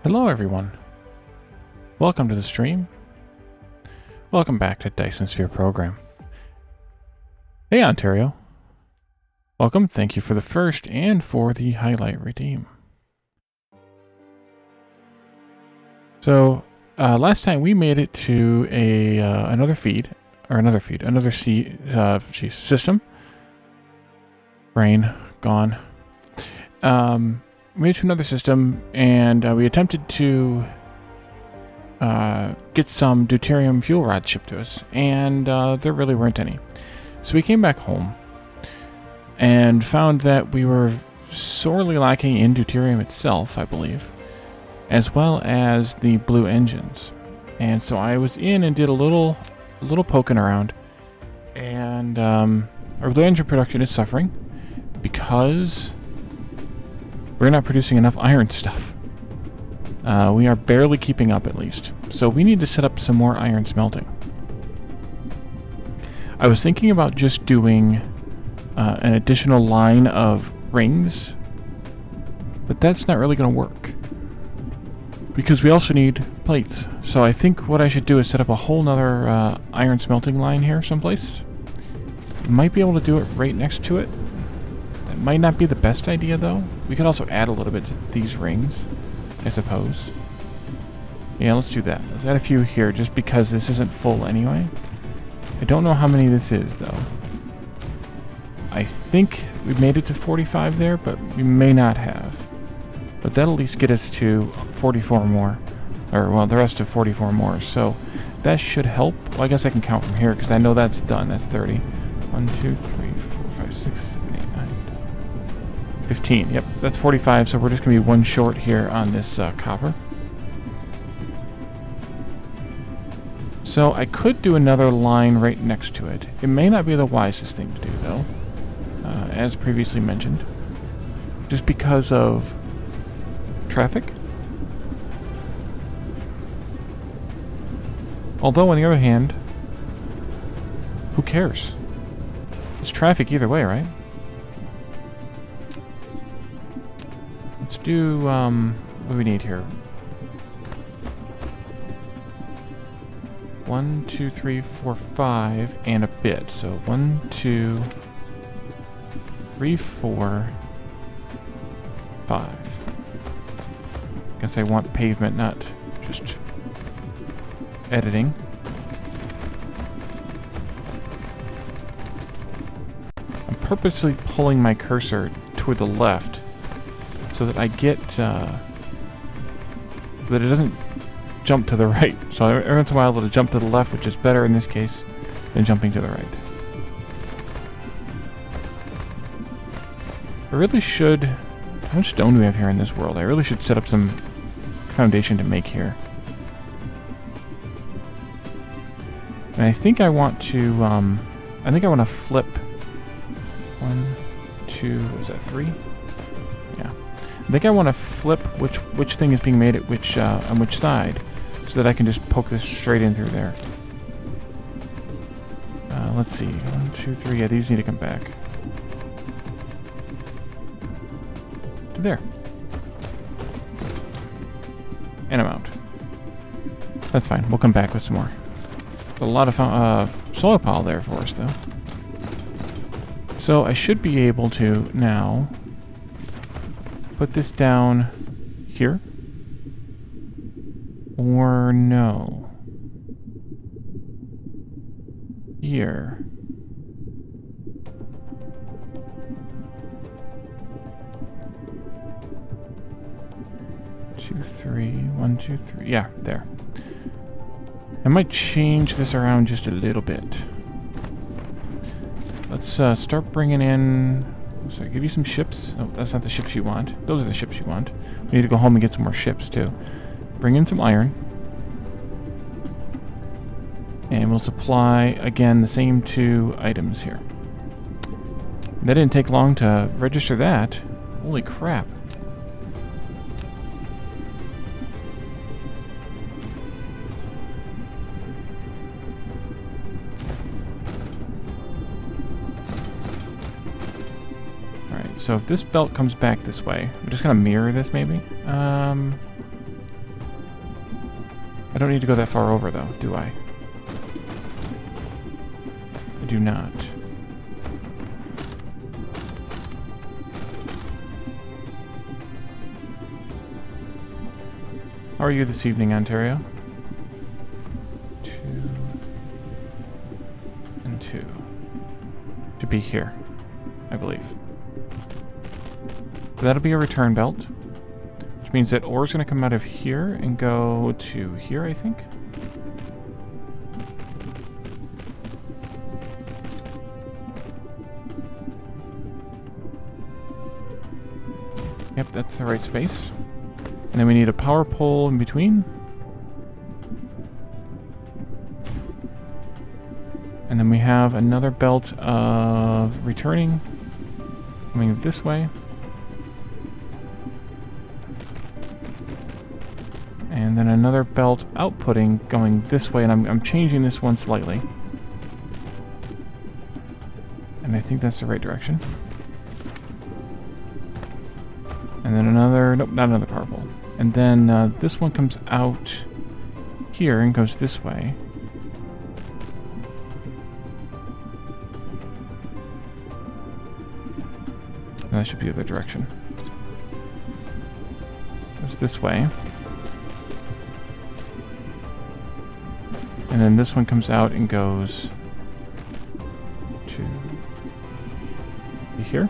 Hello everyone. Welcome to the stream. Welcome back to Dyson Sphere Program. Hey Ontario. Welcome, thank you for the first and for the highlight redeem. So, last time we made it to another system. Brain gone. We made it to another system, and we attempted to get some deuterium fuel rods shipped to us, and there really weren't any. So we came back home and found that we were sorely lacking in deuterium itself, I believe, as well as the blue engines. And so I was in and did a little poking around, and our blue engine production is suffering because we're not producing enough iron stuff. We are barely keeping up, at least. So we need to set up some more iron smelting. I was thinking about just doing an additional line of rings, but that's not really going to work, because we also need plates. So I think what I should do is set up a whole nother iron smelting line here someplace. Might be able to do it right next to it. That might not be the best idea, though. We could also add a little bit to these rings, I suppose. Yeah, let's do that. Let's add a few here, just because this isn't full anyway. I don't know how many this is, though. I think we made it to 45 there, but we may not have. But that'll at least get us to 44 more. Or, well, the rest of 44 more. So that should help. Well, I guess I can count from here, because I know that's done. That's 30. 1, 2, 3, 4, 5, 6, 7, 8, 9, 15. Yep, that's 45, so we're just going to be one short here on this copper. So I could do another line right next to it. It may not be the wisest thing to do, though, as previously mentioned, just because of traffic. Although, on the other hand, who cares? It's traffic either way, right? Let's do, what do we need here? 1, 2, 3, 4, 5, and a bit. So 1, 2, 3, 4, 5. Guess I want pavement, not just editing. I'm purposely pulling my cursor toward the left so that I get, that it doesn't jump to the right. So every once in a while it'll jump to the left, which is better in this case than jumping to the right. I really should... How much stone do we have here in this world? I really should set up some foundation to make here. And I think I want to, flip 1, 2, what is that, 3? Yeah. I think I want to flip which thing is being made at which, on which side, so that I can just poke this straight in through there. Let's see, 1, 2, 3, yeah, these need to come back. To there. And I'm out. That's fine, we'll come back with some more. A lot of solar panel there for us, though. So I should be able to now put this down here. Or no. Here. Two, three, 1, 2, 3. Yeah, there. I might change this around just a little bit. Let's start bringing in... So give you some ships. Oh, that's not the ships you want. Those are the ships you want. We need to go home and get some more ships, too. Bring in some iron. And we'll supply, again, the same 2 items here. That didn't take long to register that. Holy crap. So if this belt comes back this way, I'm just going to mirror this maybe. I don't need to go that far over, though, do I? I do not. How are you this evening, Ontario? 2 and 2. Should be here, I believe. So that'll be a return belt, which means that ore's going to come out of here and go to here, I think. Yep, that's the right space. And then we need a power pole in between. And then we have another belt of returning coming this way. And then another belt outputting going this way, and I'm changing this one slightly. And I think that's the right direction. And then another, nope, not another power pole. And then this one comes out here and goes this way. And that should be the other direction. Goes this way. And then this one comes out and goes to here.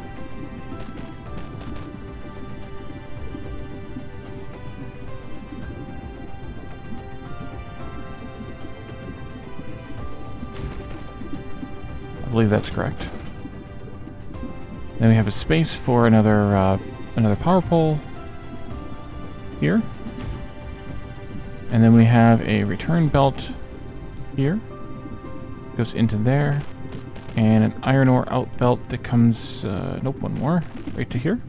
I believe that's correct. Then we have a space for another power pole here. And then we have a return belt here. Goes into there. And an iron ore out belt that comes, nope, one more, right to here.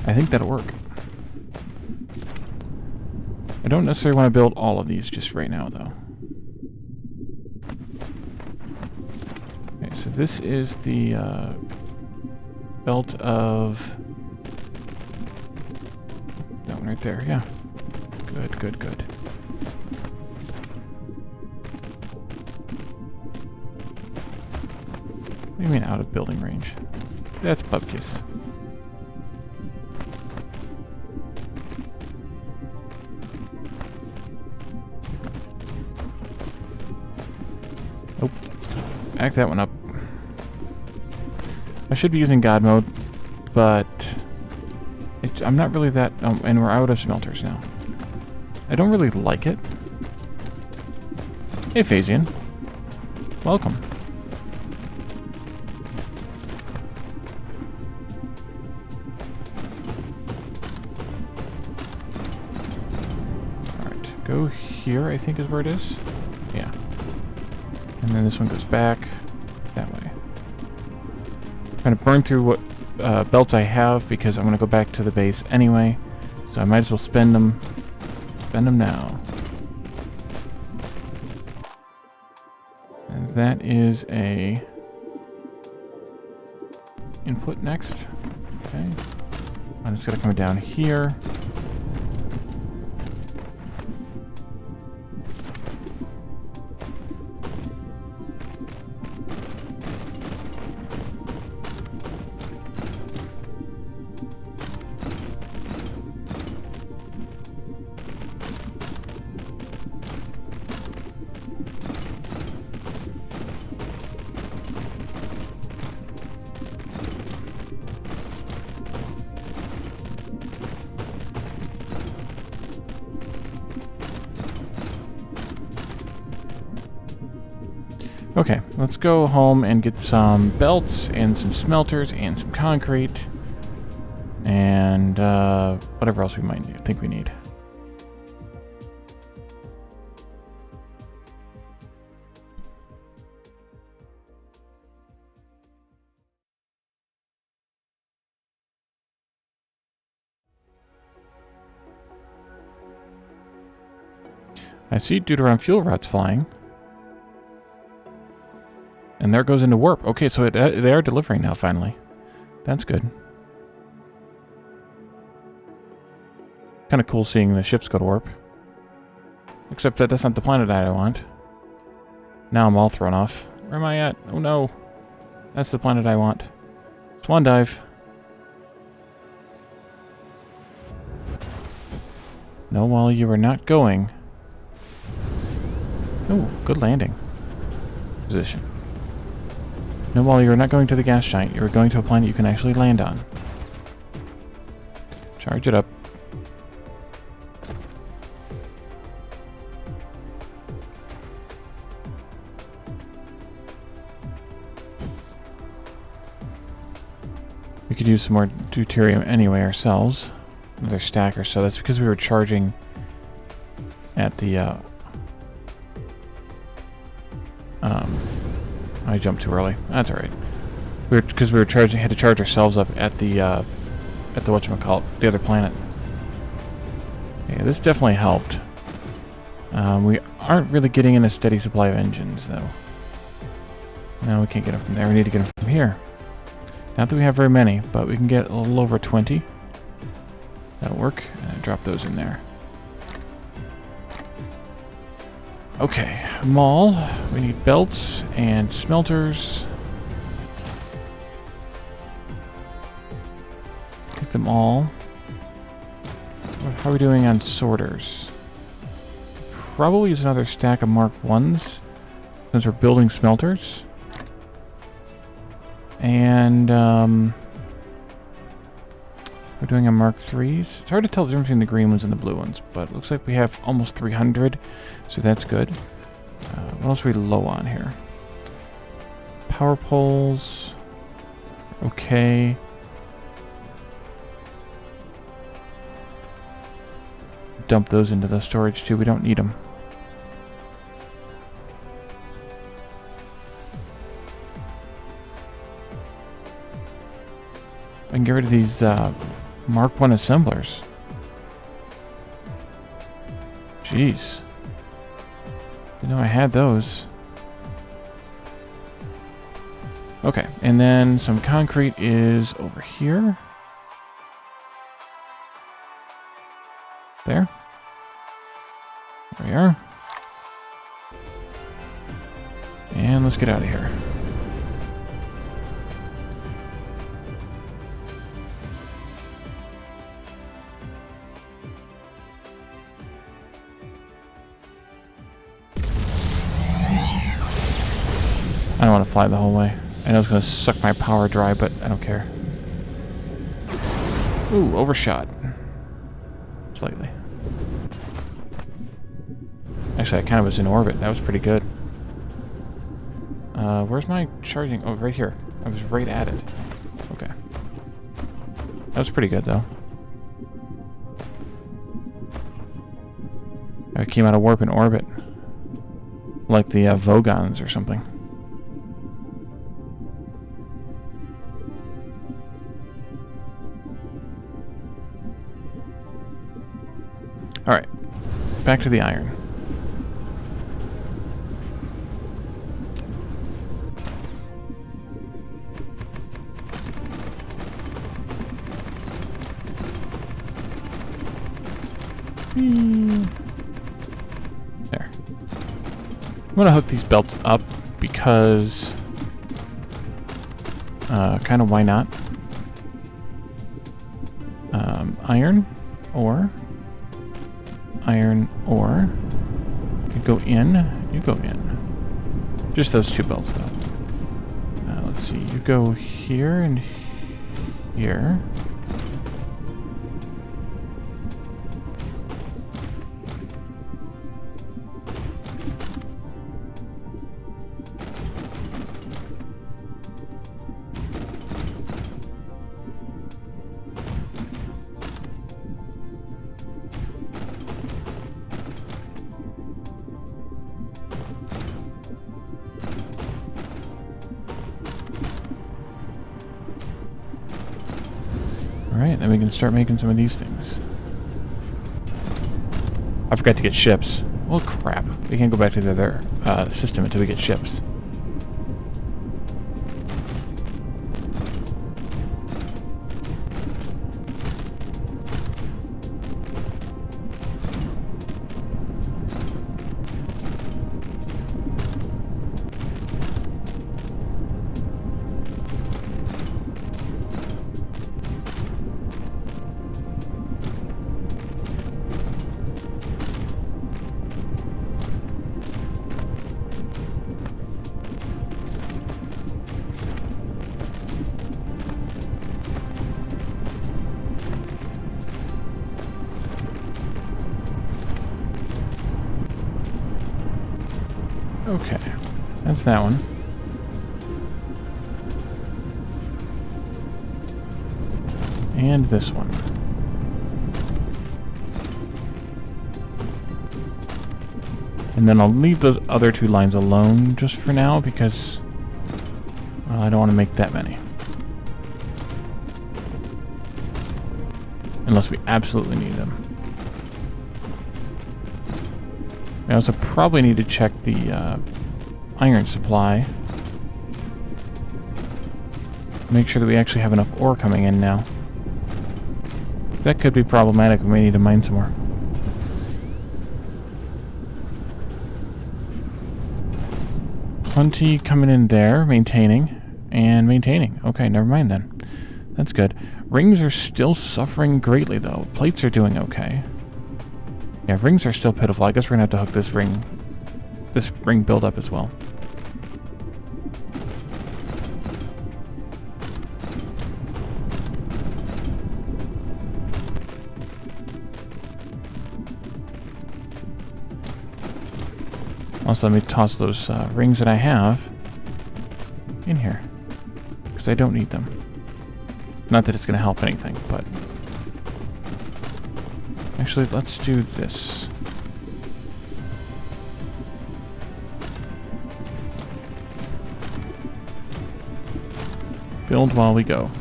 I think that'll work. I don't necessarily want to build all of these just right now, though. Okay, so this is the belt of that one right there. Yeah, good, good, good. What do you mean out of building range? That's bupkis. Nope. Back that one up. I should be using God mode, but I'm not really that... and we're out of smelters now. I don't really like it. Hey, Phasian. Welcome. Alright, go here, I think is where it is. Yeah. And then this one goes back that way. I'm going to burn through what belts I have because I'm going to go back to the base anyway. So I might as well spend them. Spend them now. And that is a input next. Okay. I'm just going to come down here. Okay, let's go home and get some belts and some smelters and some concrete and whatever else we might think we need. I see Deuteron fuel rods flying. And there goes into warp. Okay, so they are delivering now, finally. That's good. kind of cool seeing the ships go to warp. Except that that's not the planet I want. Now I'm all thrown off. Where am I at? Oh no. That's the planet I want. Swan dive. No, while you were not going. Oh, good landing. Position. No, while you were not going to the gas giant, you were going to a planet you can actually land on. Charge it up. We could use some more deuterium anyway ourselves. Another stack or so. That's because we were charging at the I jumped too early. That's alright. Because we were charging, had to charge ourselves up at the whatchamacallit, the other planet. Yeah, this definitely helped. We aren't really getting in a steady supply of engines, though. No, we can't get them from there. We need to get them from here. Not that we have very many, but we can get a little over 20. That'll work. And drop those in there. Okay, mall. We need belts and smelters. Take them all. How are we doing on sorters? Probably use another stack of Mark 1s since we're building smelters. And we're doing a Mark 3s. It's hard to tell the difference between the green ones and the blue ones, but it looks like we have almost 300, so that's good. What else are we low on here? Power poles. Okay. Dump those into the storage too. We don't need them. I can get rid of these Mark 1 assemblers. Jeez. Didn't know I had those. Okay, and then some concrete is over here. There. There we are. And let's get out of here. I don't want to fly the whole way. I know it's going to suck my power dry, but I don't care. Ooh, overshot. Slightly. Actually, I kind of was in orbit. That was pretty good. Where's my charging? Oh, right here. I was right at it. Okay. That was pretty good, though. I came out of warp in orbit. Like the Vogons or something. Alright. Back to the iron. There. I'm gonna hook these belts up because kind of why not? Iron ore. Iron ore. You go in. You go in. Just those two belts, though. Let's see. You go here and here. Alright, then we can start making some of these things. I forgot to get ships. Well, crap. We can't go back to the other system until we get ships. That's that one. And this one. And then I'll leave those other two lines alone just for now because, well, I don't want to make that many. Unless we absolutely need them. I also probably need to check the iron supply. Make sure that we actually have enough ore coming in now. That could be problematic. We may need to mine some more. Plenty coming in there, maintaining, and maintaining. Okay, never mind then. That's good. Rings are still suffering greatly, though. Plates are doing okay. Yeah, rings are still pitiful. I guess we're gonna have to hook this ring build up as well. Also, let me toss those rings that I have in here, because I don't need them. Not that it's going to help anything, but... Actually, let's do this. Build while we go.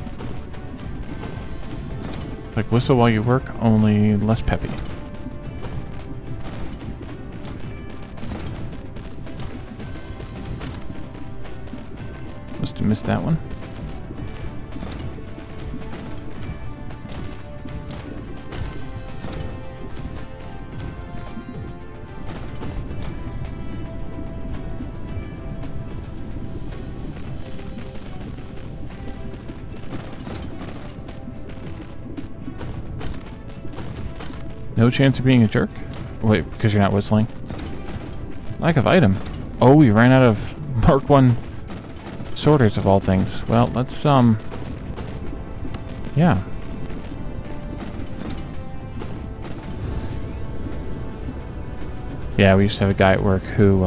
Like whistle while you work, only less peppy. Must have missed that one. No chance of being a jerk? Wait, because you're not whistling? Lack of item. Oh, we ran out of Mark 1 sorters of all things. Well, let's, yeah. Yeah, we used to have a guy at work who,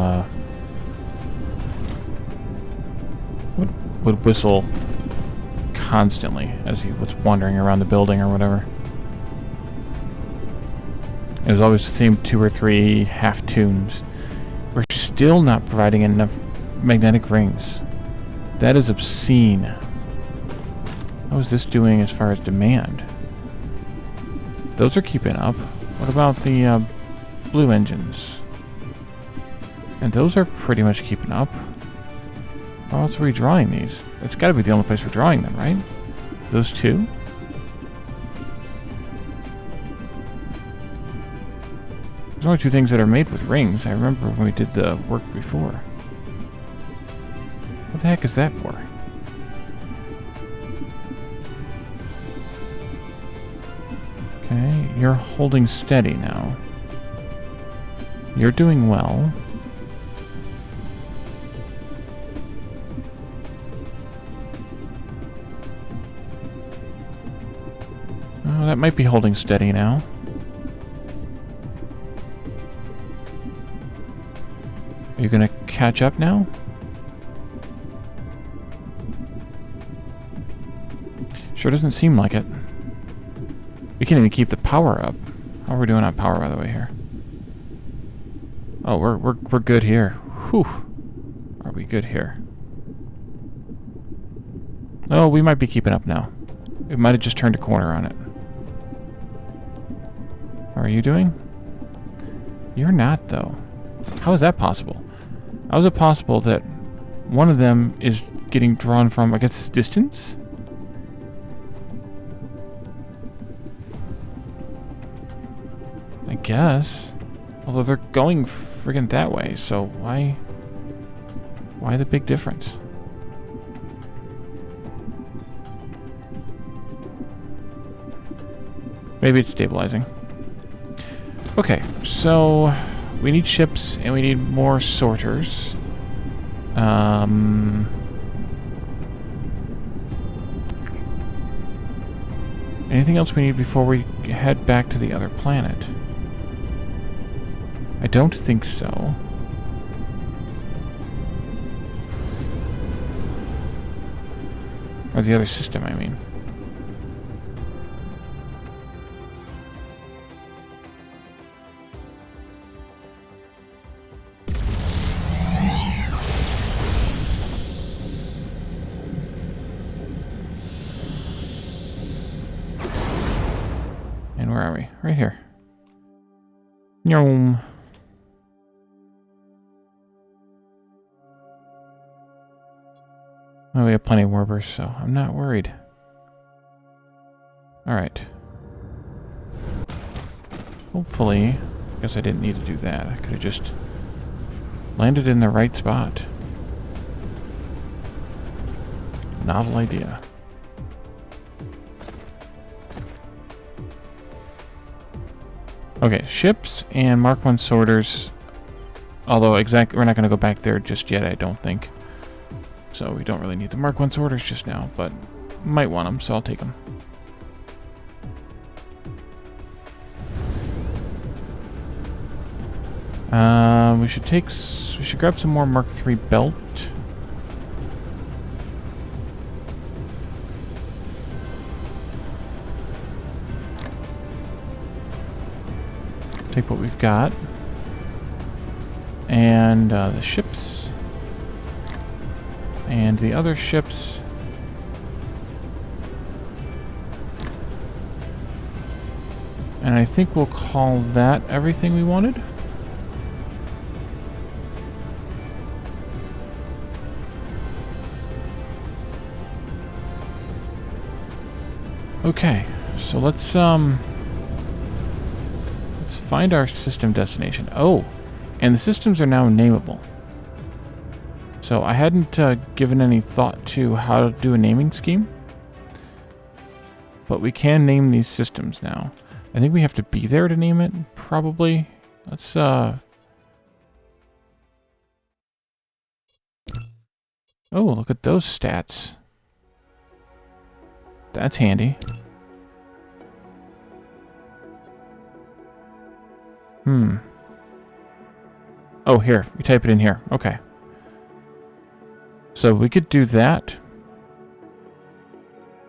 would whistle constantly as he was wandering around the building or whatever. It was always the same 2 or 3 half tunes. We're still not providing enough magnetic rings. That is obscene. How is this doing as far as demand? Those are keeping up. What about the blue engines? And those are pretty much keeping up. How else are we drawing these? That's got to be the only place we're drawing them, right? Those two? There's only 2 things that are made with rings. I remember when we did the work before. What the heck is that for? Okay, you're holding steady now. You're doing well. Oh, that might be holding steady now. Are you gonna catch up now? Sure doesn't seem like it. We can't even keep the power up. How are we doing on power, by the way, here? Oh, we're good here. Whew. Are we good here? Oh, we might be keeping up now. We might have just turned a corner on it. How are you doing? You're not, though. How is that possible? How is it possible that one of them is getting drawn from, I guess, distance? I guess. Although they're going friggin' that way, so why the big difference? Maybe it's stabilizing. Okay, so we need ships and we need more sorters. Anything else we need before we head back to the other planet? I don't think so. Or the other system, I mean. And where are we? Right here. Nyom. Oh, we have plenty of warbers, so I'm not worried. Alright. Hopefully, I guess I didn't need to do that. I could have just landed in the right spot. Novel idea. Okay, ships and Mark 1 sorters. Although, we're not going to go back there just yet, I don't think. So we don't really need the Mark 1 sorters just now, but might want them, so I'll take them. We should grab some more Mark 3 belt. Take what we've got. And the ships. And the other ships. And I think we'll call that everything we wanted. Okay, so let's find our system destination. Oh, and the systems are now nameable. So I hadn't given any thought to how to do a naming scheme, but we can name these systems now. I think we have to be there to name it, probably. Let's oh, look at those stats. That's handy. Oh, here. We type it in here. Okay. So we could do that.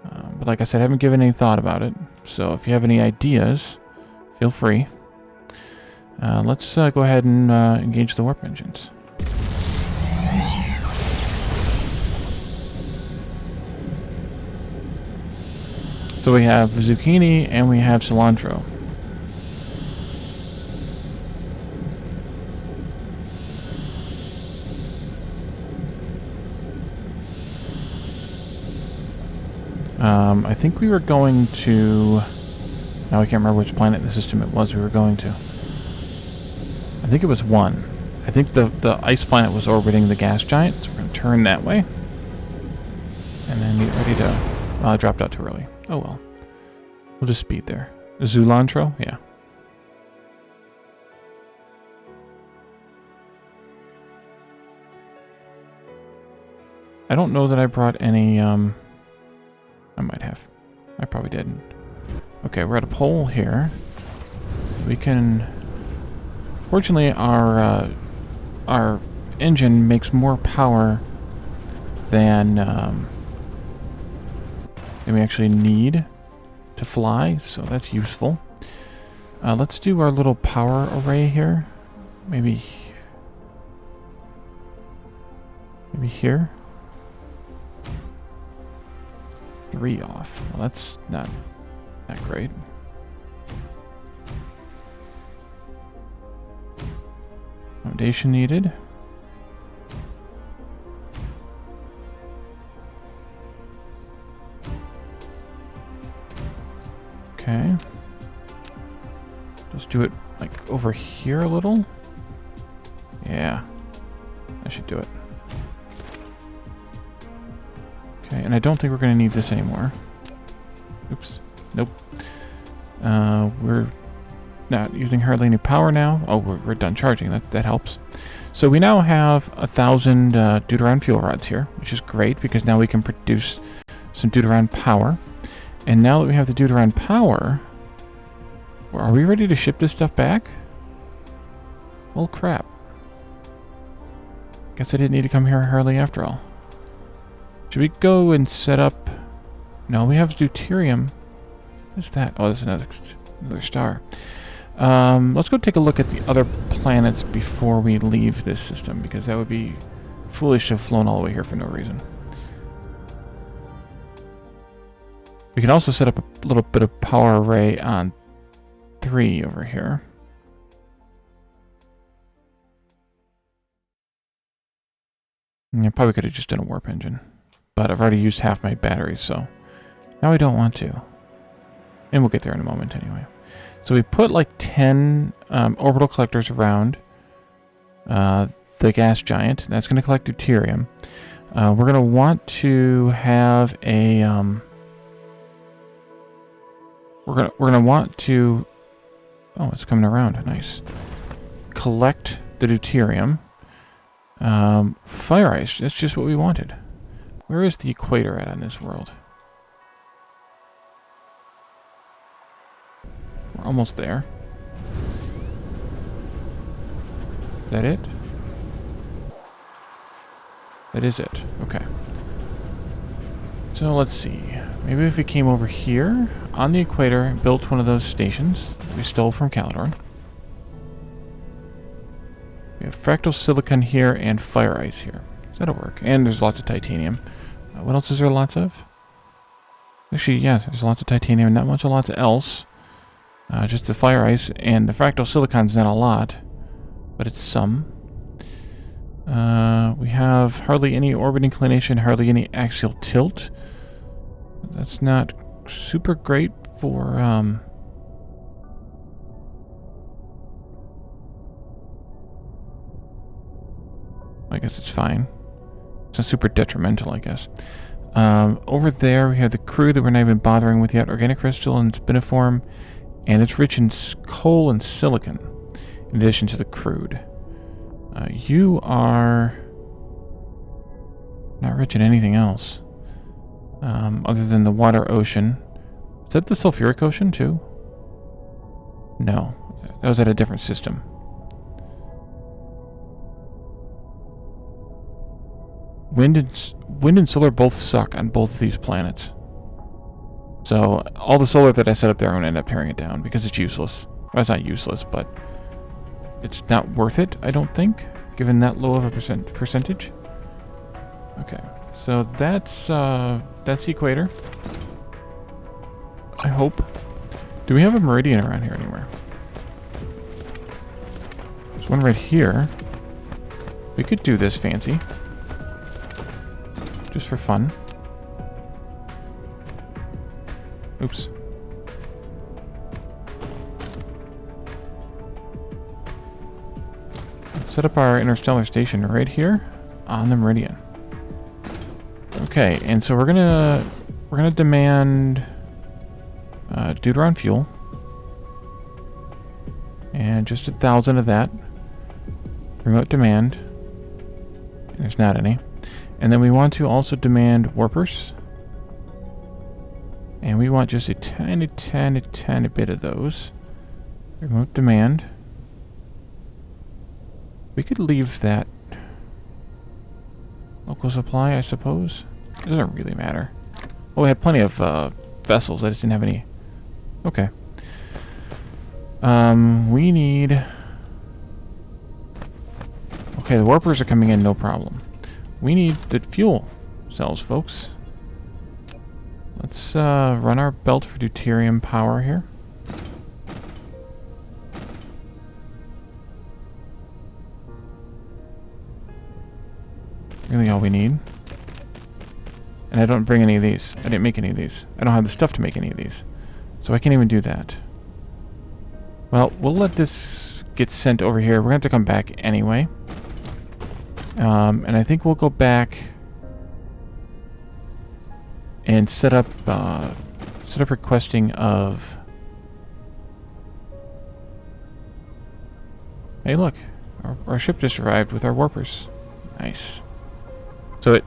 But like I said, I haven't given any thought about it. So if you have any ideas, feel free. Let's go ahead and engage the warp engines. So we have zucchini and we have cilantro. I think we were going to... Now I can't remember which planet in the system it was we were going to. I think it was 1. I think the ice planet was orbiting the gas giant, so we're going to turn that way. And then get ready to... Well, I dropped out too early. Oh well. We'll just speed there. Zulantro? Yeah. I don't know that I brought any, I might have. I probably didn't. Okay, we're at a pole here. We can... Fortunately, our engine makes more power than we actually need to fly, so that's useful. Let's do our little power array here. Maybe here. 3 off. Well, that's not great. Foundation needed. Okay. Just do it like over here a little. Yeah. I should do it. Okay, and I don't think we're going to need this anymore. Oops. Nope. We're not using hardly any power now. Oh, we're done charging. That helps. So we now have 1,000 Deuteron fuel rods here, which is great because now we can produce some Deuteron power. And now that we have the Deuteron power, are we ready to ship this stuff back? Well, crap. Guess I didn't need to come here early after all. Should we go and set up No, we have deuterium. What's that? Oh, that's another star. Let's go take a look at the other planets before we leave this system, because that would be foolish to have flown all the way here for no reason. We can also set up a little bit of power array on 3 over here. I probably could have just done a warp engine, but I've already used half my batteries, so now I don't want to. And we'll get there in a moment anyway. So we put like 10 orbital collectors around the gas giant. That's going to collect deuterium. We're going to want to have a... we're gonna want to... Oh, it's coming around. Nice. Collect the deuterium. Fire ice. That's just what we wanted. Where is the equator at on this world? We're almost there. Is that it? That is it. Okay. So let's see. Maybe if we came over here on the equator and built one of those stations that we stole from Calidorn. We have Fractal Silicon here and fire ice here. So that'll work. And there's lots of titanium. What else is there lots of? Actually, yeah, there's lots of titanium. Not much of lots else. Just the fire ice. And the Fractal Silicon's not a lot, but it's some. We have hardly any orbit inclination, hardly any axial tilt. That's not super great for... I guess it's fine. It's not super detrimental, I guess. Over there, we have the crude that we're not even bothering with yet. Organic crystal and spiniform. And it's rich in coal and silicon, in addition to the crude. You are not rich in anything else. Other than the water ocean. Is that the sulfuric ocean, too? No. That was at a different system. Wind and solar both suck on both of these planets. So, all the solar that I set up there, I'm going to end up tearing it down because it's useless. Well, it's not useless, but it's not worth it, I don't think, given that low of a percentage. Okay, so that's the equator. I hope. Do we have a meridian around here anywhere? There's one right here. We could do this fancy. Just for fun. Oops. Let's set up our interstellar station right here on the meridian. Okay, and so we're gonna demand deuteron fuel, and just 1,000 of that. Remote demand. And there's not any. And then we want to also demand warpers. And we want just a tiny bit of those. Remote demand. We could leave that local supply, I suppose. It doesn't really matter. Oh, we had plenty of vessels. I just didn't have any. Okay. We need... Okay, the warpers are coming in, no problem. We need the fuel cells, folks. Let's run our belt for deuterium power here. Really all we need. And I don't bring any of these. I didn't make any of these. I don't have the stuff to make any of these. So I can't even do that. Well, we'll let this get sent over here. We're going to have to come back anyway. And I think we'll go back and set up requesting of... Hey, look. Our ship just arrived with our warpers. Nice. So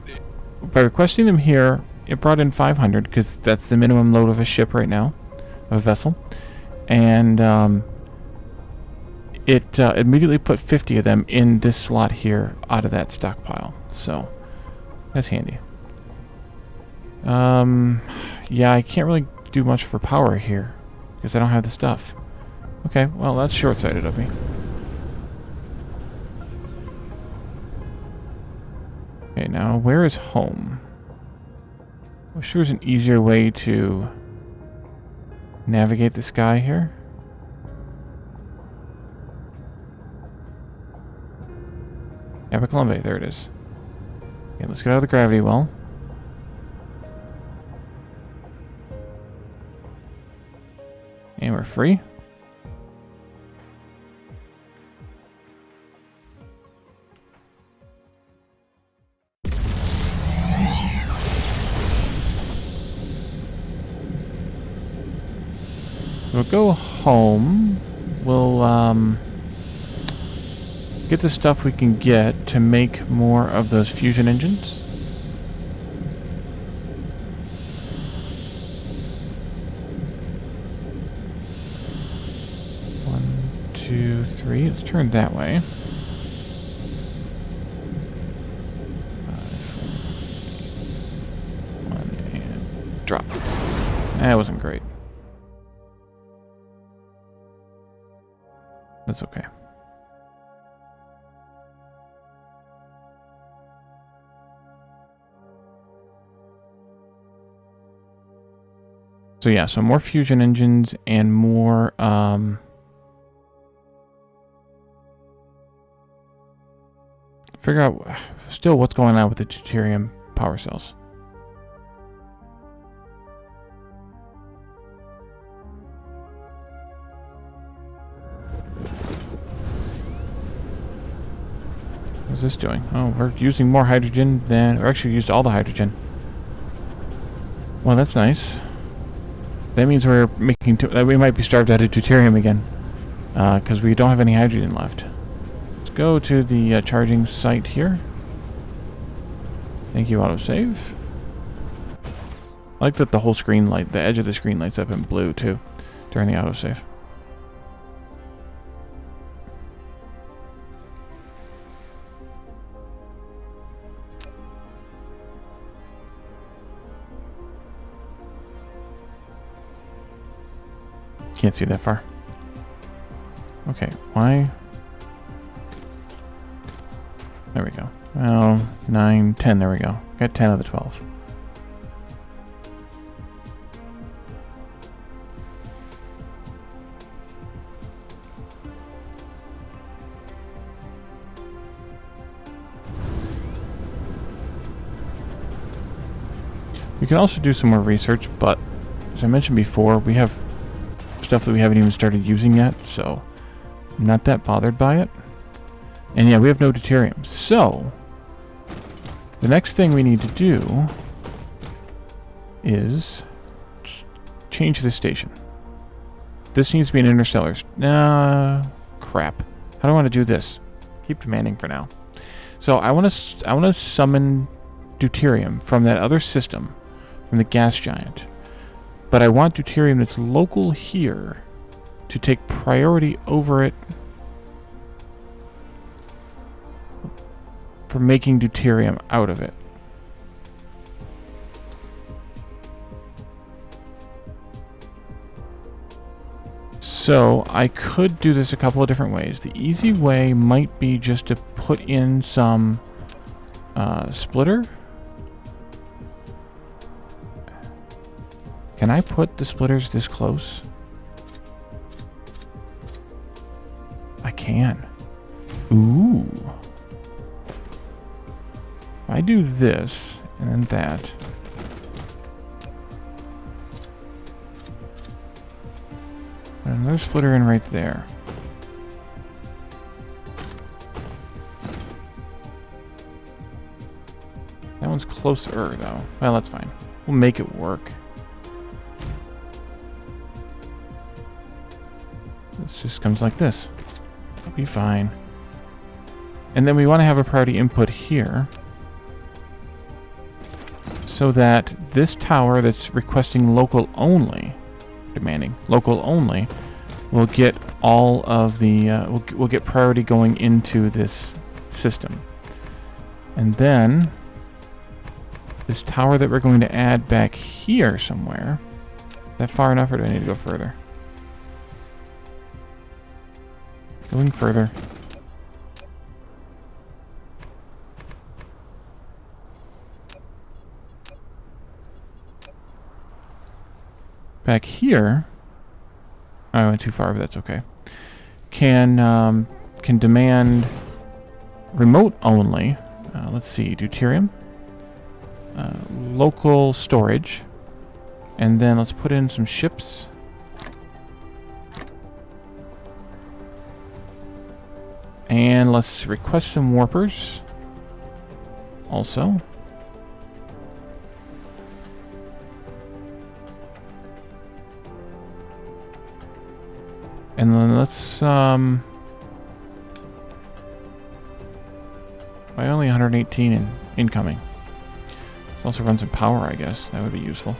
by requesting them here, it brought in 500, because that's the minimum load of a ship right now, of a vessel. And it immediately put 50 of them in this slot here out of that stockpile. So that's handy. Yeah, I can't really do much for power here because I don't have the stuff. Okay, well, that's short-sighted of me. Okay, now where is home? I wish there was an easier way to navigate the sky here. Abercrombie, there it is. Okay, let's get out of the gravity well. And we're free. We'll go home. We'll get the stuff we can get to make more of those fusion engines. One, two, three. Let's turn that way. 5, 4, 1, and drop. That wasn't great. That's okay. So yeah, so more fusion engines and more figure out still what's going on with the deuterium power cells. What's this doing? Oh, we're using more hydrogen than... Or actually used all the hydrogen. Well, that's nice. That means we're making... we might be starved out of deuterium again. Because we don't have any hydrogen left. Let's go to the charging site here. Thank you, autosave. I like that the whole screen light... The edge of the screen lights up in blue, too. During the autosave. Can't see that far. Okay, why? There we go. Well, 9, 10, there we go. Got 10 of the 12. We can also do some more research, but as I mentioned before, we have stuff that we haven't even started using yet, so I'm not that bothered by it. And yeah, we have no deuterium. So the next thing we need to do is change the station. This needs to be an interstellar. Crap. How do I want to do this? Keep demanding for now. So I want to summon deuterium from that other system, from the gas giant. But I want deuterium that's local here to take priority over it for making deuterium out of it. So I could do this a couple of different ways. The easy way might be just to put in some splitter. Can I put the splitters this close? I can. Ooh. If I do this and then that. Another splitter in right there. That one's closer though. Well, that's fine. We'll make it work. This just comes like this. It'll be fine. And then we want to have a priority input here, so that this tower that's requesting local only, demanding local only, will get all of the, we'll get priority going into this system. And then this tower that we're going to add back here somewhere. Is that far enough, or do I need to go further? Going further. Back here, oh, I went too far, but that's okay. Can demand remote only. Let's see, deuterium, local storage, and then let's put in some ships. And let's request some warpers also. And then let's, by only 118 in incoming. Let's also run some power, I guess. That would be useful.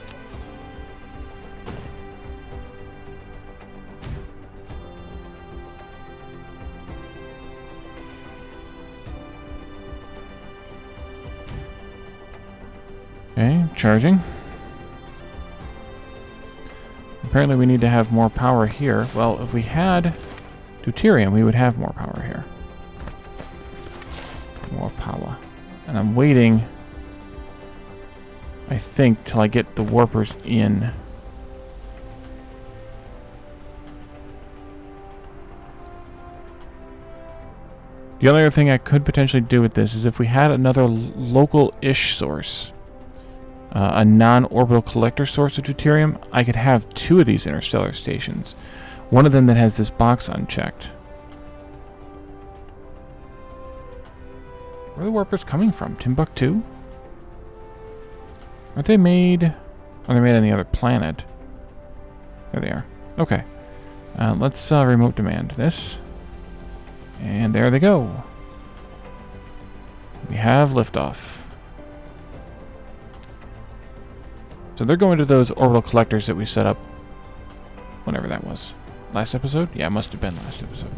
Okay, charging. Apparently we need to have more power here. Well, if we had deuterium, we would have more power here. More power. And I'm waiting, I think, till I get the warpers in. The other thing I could potentially do with this is if we had another local-ish source, a non-orbital collector source of deuterium, I could have 2 of these interstellar stations. One of them that has this box unchecked. Where are the warpers coming from? Timbuktu? Aren't they made... Oh, they're made on the other planet. There they are. Okay. Let's remote demand this. And there they go. We have liftoff. So they're going to those orbital collectors that we set up whenever that was. Last episode? Yeah, it must have been last episode.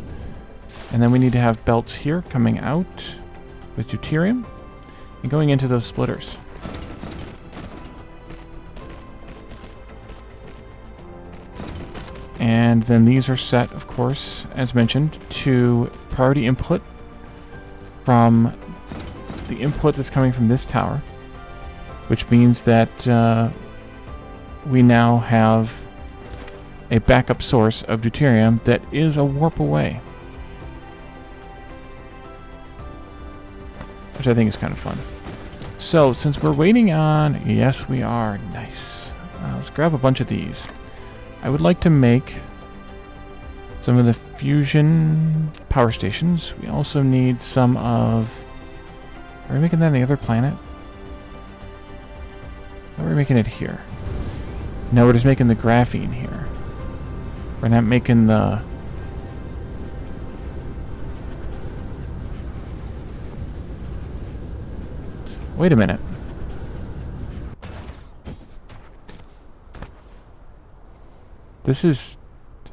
And then we need to have belts here coming out with deuterium and going into those splitters. And then these are set, of course, as mentioned, to priority input from the input that's coming from this tower, which means that we now have a backup source of deuterium that is a warp away. Which I think is kind of fun. So, since we're waiting on... Yes, we are. Nice. Let's grab a bunch of these. I would like to make some of the fusion power stations. We also need some of... Are we making that on the other planet? Or are we making it here? No, we're just making the graphene here. We're not making the... Wait a minute. This is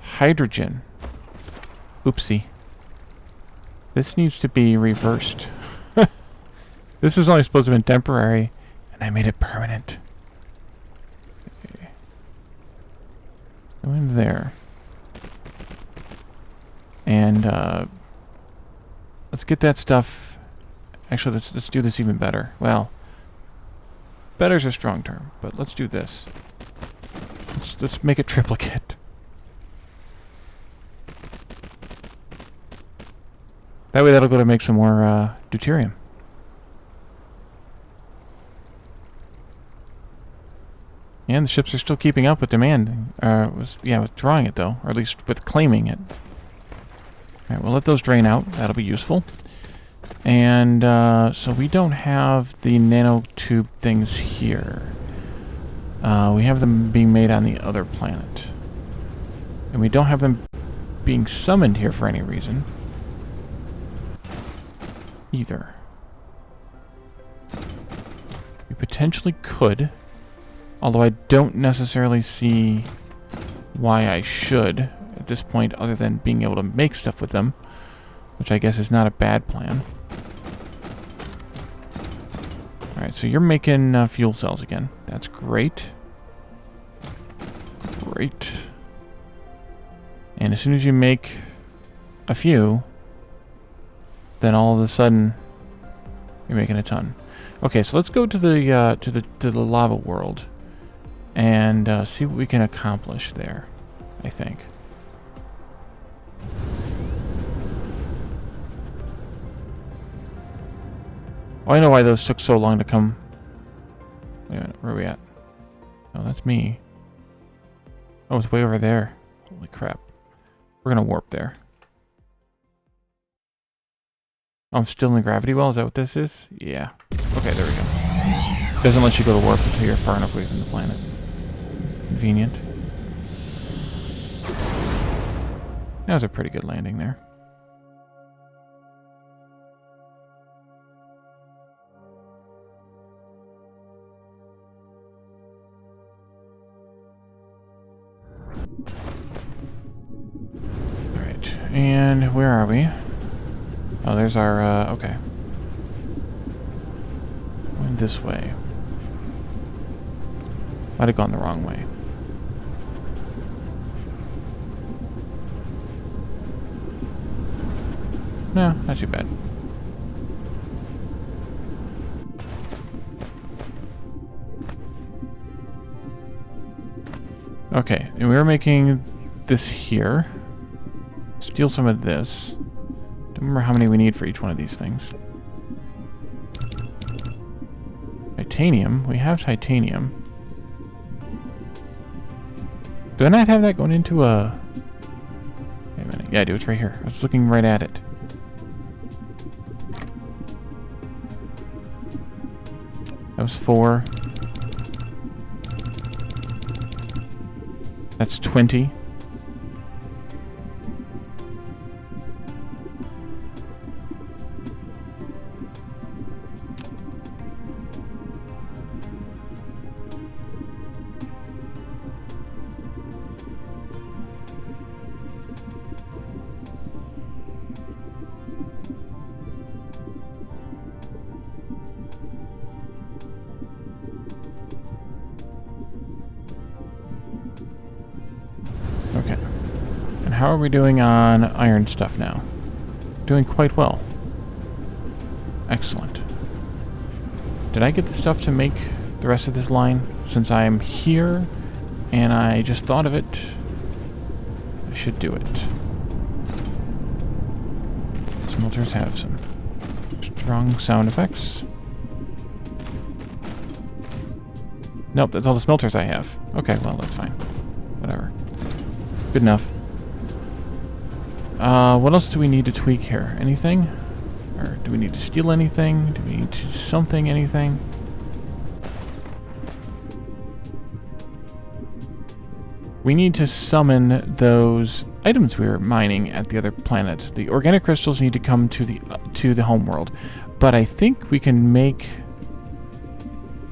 hydrogen. Oopsie. This needs to be reversed. This was only supposed to have been temporary, and I made it permanent. Okay. Go in there. And let's get that stuff. Actually, let's do this even better. Well, better's a strong term, but let's do this. Let's make it triplicate. That way that'll go to make some more deuterium. And the ships are still keeping up with demand. Withdrawing it though, or at least with claiming it. Alright, we'll let those drain out. That'll be useful. And so we don't have the nanotube things here. We have them being made on the other planet. And we don't have them being summoned here for any reason. Either. We potentially could. Although I don't necessarily see why I should at this point, other than being able to make stuff with them. Which I guess is not a bad plan. Alright, Alright, so you're making fuel cells again. That's great. Great. And as soon as you make a few, then all of a sudden you're making a ton. Okay, so let's go to the lava world and see what we can accomplish there, I think. Oh, I know why those took so long to come. Wait a minute, where are we at? Oh, that's me. Oh, it's way over there. Holy crap. We're gonna warp there. Oh, I'm still in the gravity well? Is that what this is? Yeah. Okay, there we go. Doesn't let you go to warp until you're far enough away from the planet. Convenient. That was a pretty good landing there. Alright, and where are we? Oh, there's our, okay. Going this way. Might have gone the wrong way. No, not too bad. Okay, and we were making this here. Steal some of this. Don't remember how many we need for each one of these things. Titanium. We have titanium. Do I not have that going into a... Wait a minute. Yeah, I do. It's right here. I was looking right at it. That was 4. That's 20. Okay. And how are we doing on iron stuff now? Doing quite well. Excellent. Did I get the stuff to make the rest of this line? Since I'm here and I just thought of it, I should do it. Smelters have some strong sound effects. Nope, that's all the smelters I have. Okay, well, that's fine. Whatever. Good enough. What else do we need to tweak here? Anything? Or do we need to steal anything? Do we need to something, anything? We need to summon those items we were mining at the other planet. The organic crystals need to come to the home world. But I think we can make...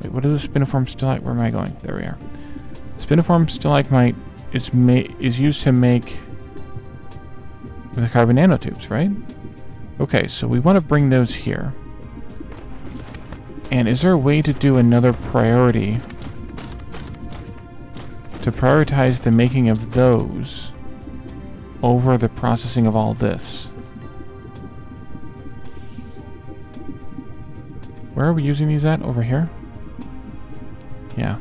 Wait, what is the Spiniform Stalagmite? Where am I going? There we are. Spiniform Stalagmite is used to make the carbon nanotubes, right? Okay, so we want to bring those here. And is there a way to do another priority to prioritize the making of those over the processing of all this? Where are we using these at? Over here? Yeah.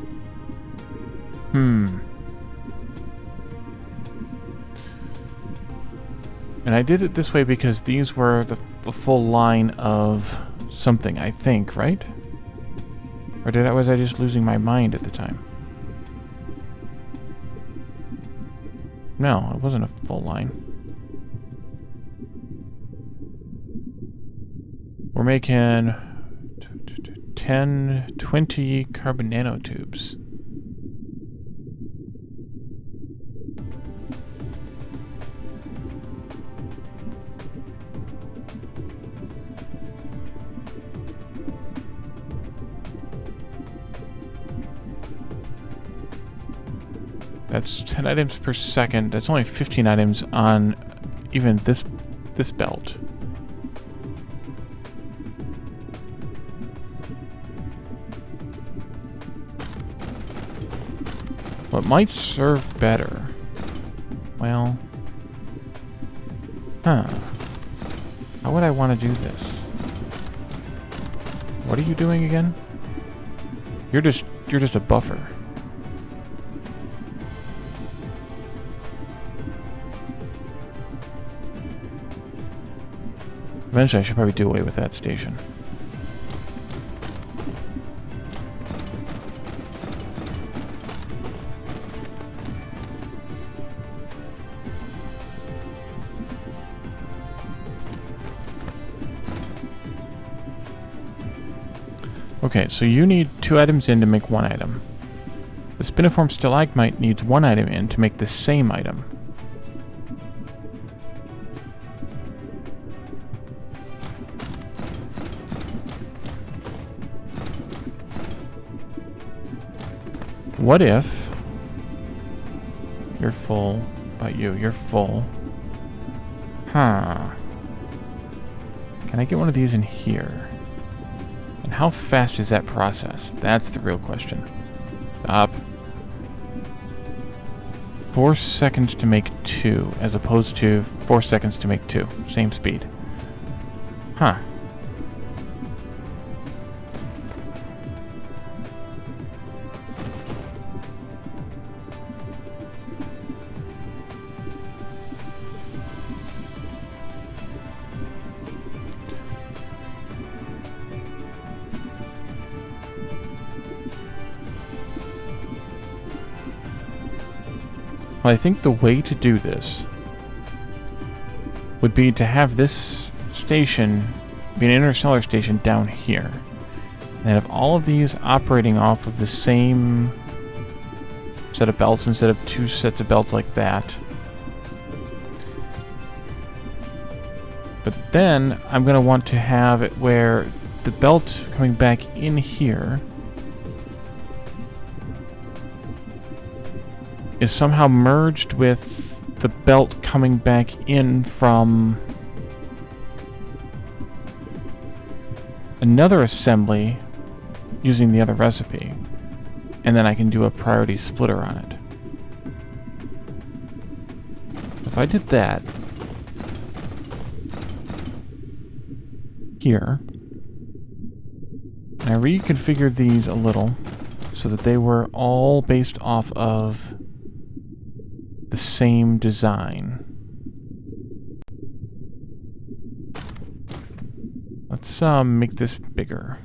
And I did it this way because these were the full line of something, I think, right? Or was I just losing my mind at the time? No, it wasn't a full line. We're making 10, 20 carbon nanotubes. That's 10 items per second. That's only 15 items on even this belt. What might serve better? Well... Huh. How would I want to do this? What are you doing again? You're just a buffer. Eventually I should probably do away with that station. Okay, so you need 2 items in to make 1 item. The Spiniform Stalagmite needs 1 item in to make the same item. What if... You're full. About you, you're full. Huh. Can I get one of these in here? And how fast is that process? That's the real question. Stop. 4 seconds to make 2, as opposed to 4 seconds to make 2. Same speed. Huh. Well, I think the way to do this would be to have this station be an interstellar station down here. And have all of these operating off of the same set of belts instead of 2 sets of belts like that. But then I'm going to want to have it where the belt coming back in here is somehow merged with the belt coming back in from another assembly using the other recipe. And then I can do a priority splitter on it. If I did that here, and I reconfigured these a little so that they were all based off of the same design. Let's make this bigger.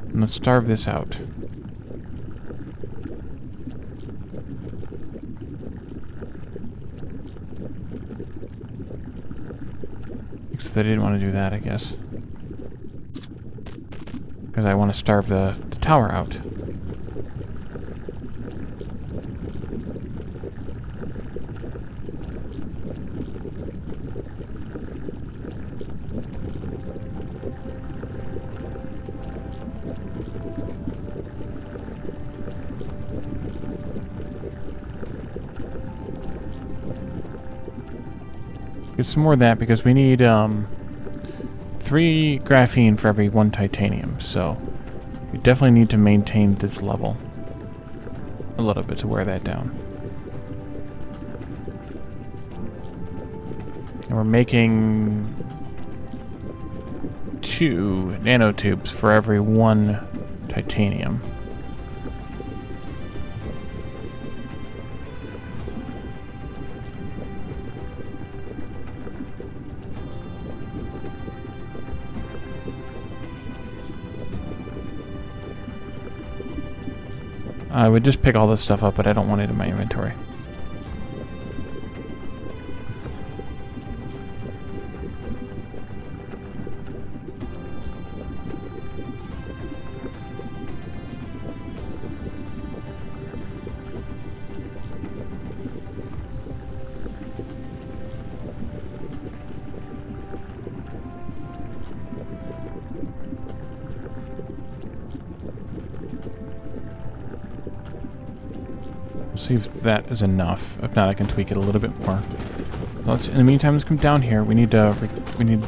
And let's starve this out. Except I didn't want to do that, I guess. Because I want to starve the tower out. Get some more of that because we need 3 graphene for every 1 titanium, so we definitely need to maintain this level a little bit to wear that down. And we're making 2 nanotubes for every 1 titanium. I would just pick all this stuff up, but I don't want it in my inventory. see if that is enough. If not, I can tweak it a little bit more. Let's, in the meantime, let's come down here. We need to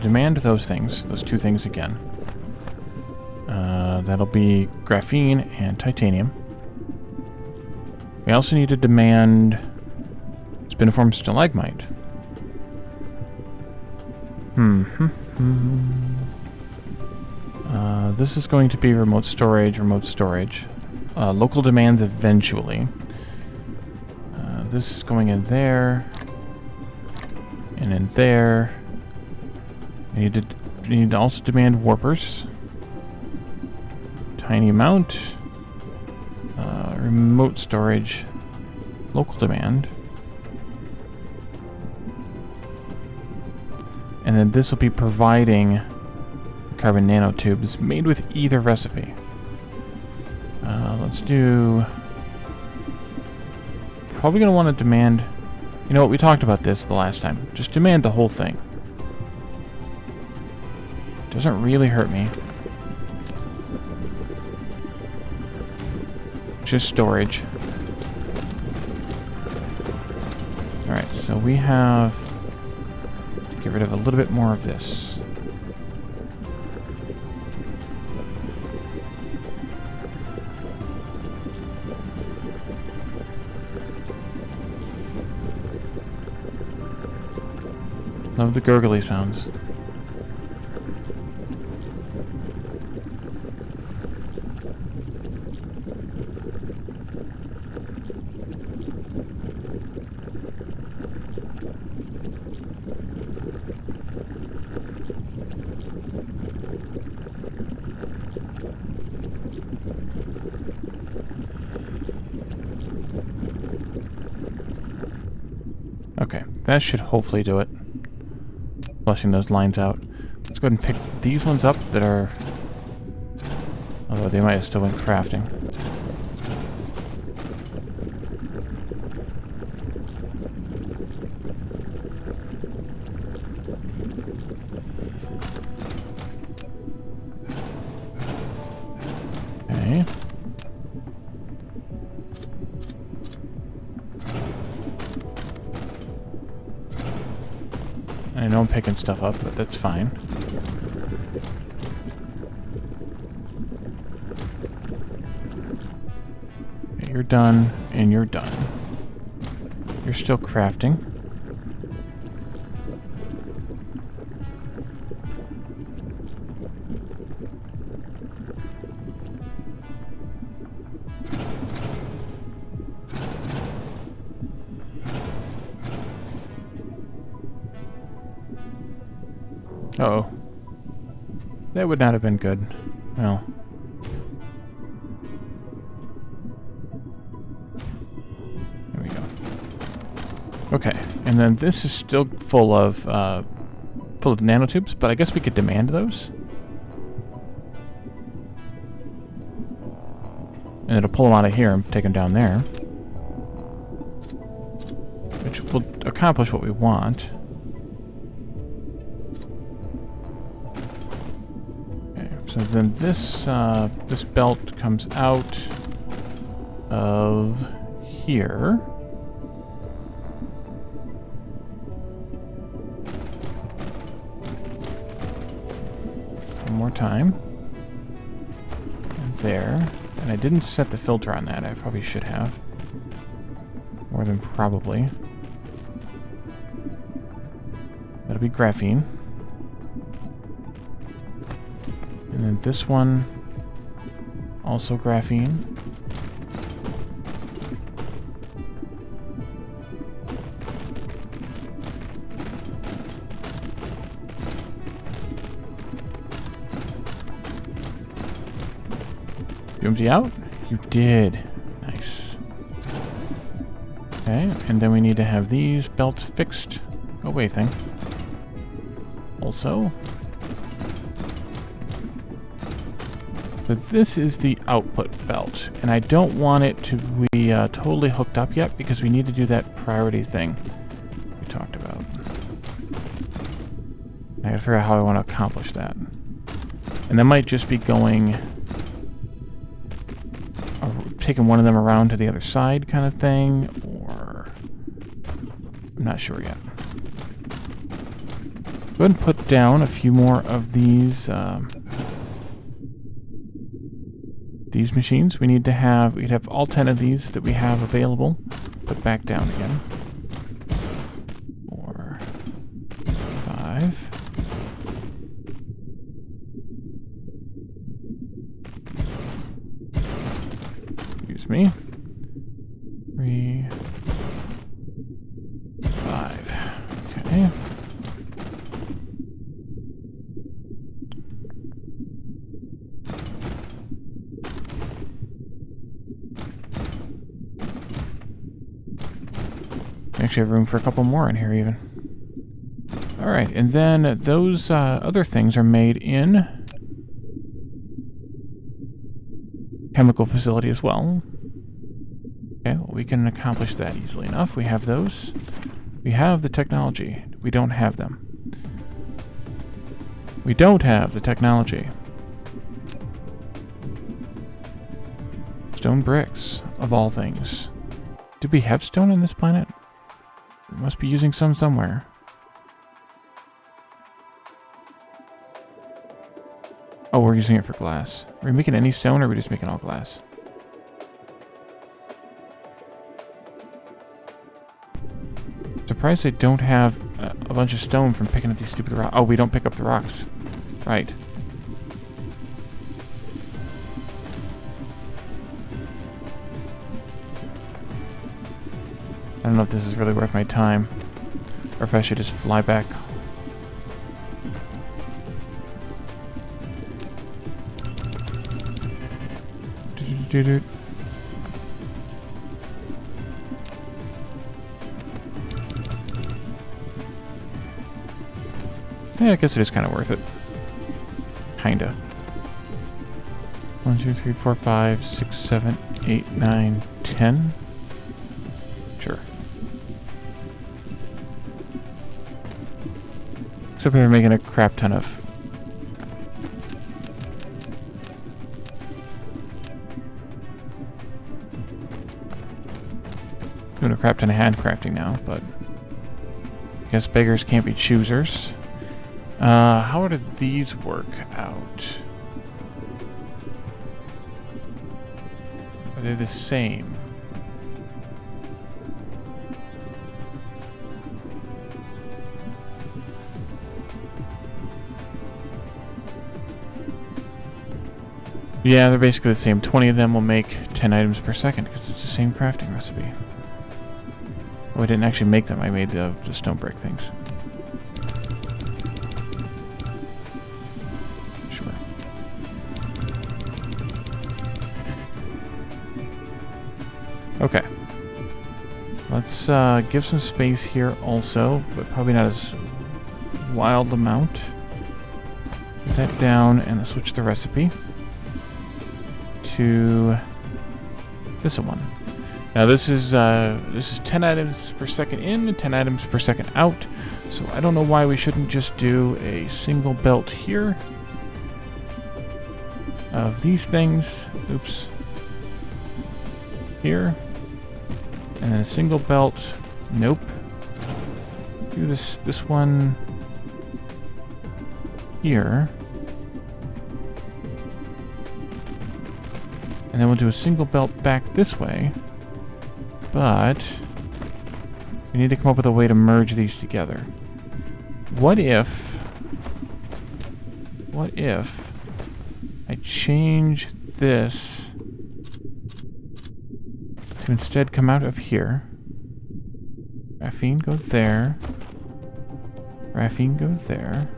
demand those things, those two things again. That'll be graphene and titanium. We also need to demand Spiniform Stalagmite. This is going to be remote storage. Local demands eventually. This is going in there. And in there. We need to also demand warpers. Tiny amount. Remote storage. Local demand. And then this will be providing carbon nanotubes made with either recipe. Let's do... Probably going to want to demand... You know what, we talked about this the last time. Just demand the whole thing. Doesn't really hurt me. Just storage. Alright, so we have to get rid of a little bit more of this. Love the gurgly sounds. Okay, that should hopefully do it. Flushing those lines out. Let's go ahead and pick these ones up that are... Although they might have still been crafting. Okay. I know I'm picking stuff up, but that's fine. Okay, you're done, and you're done. You're still crafting. Uh-oh. That would not have been good. Well. There we go. Okay, and then this is still full of nanotubes, but I guess we could demand those. And it'll pull them out of here and take them down there. Which will accomplish what we want. So then this this belt comes out of here. One more time. And there. And I didn't set the filter on that. I probably should have. More than probably. That'll be graphene. And then this one, also graphene. You empty out? You did. Nice. Okay, and then we need to have these belts fixed. Go away, thing. Also. But this is the output belt, and I don't want it to be totally hooked up yet because we need to do that priority thing we talked about. I gotta figure out how I want to accomplish that. And that might just be going taking one of them around to the other side kind of thing, or I'm not sure yet. Go ahead and put down a few more of these machines. We'd have all 10 of these that we have available. Put back down again. 4, 5. Excuse me. 3, 5. Okay. Actually have room for a couple more in here even. Alright, and then those other things are made in chemical facility as well. Okay, well, we can accomplish that easily enough. We have those. We have the technology. We don't have them. We don't have the technology. Stone bricks, of all things. Do we have stone on this planet? We must be using some somewhere. Oh, we're using it for glass. Are we making any stone, or are we just making all glass? Surprised I don't have a bunch of stone from picking up these stupid rocks. Oh, we don't pick up the rocks. Right. I don't know if this is really worth my time, or if I should just fly back. Yeah, I guess it is kind of worth it. Kinda. 1, 2, 3, 4, 5, 6, 7, 8, 9, 10. Sure. Except we're making a crap ton of... doing a crap ton of handcrafting now, but... I guess beggars can't be choosers. How do these work out? Are they the same? Yeah, they're basically the same. 20 of them will make 10 items per second because it's the same crafting recipe. Oh, I didn't actually make them. I made the stone brick things. Sure. Okay. Let's give some space here also, but probably not as wild amount. Put that down and switch the recipe to this one. Now this is 10 items per second in and 10 items per second out. So I don't know why we shouldn't just do a single belt here of these things. Oops. Here. And then a single belt. Nope. Do this one here. And then we'll do a single belt back this way. But we need to come up with a way to merge these together. What if I change this to instead come out of here? Graphene goes there. Graphene goes there.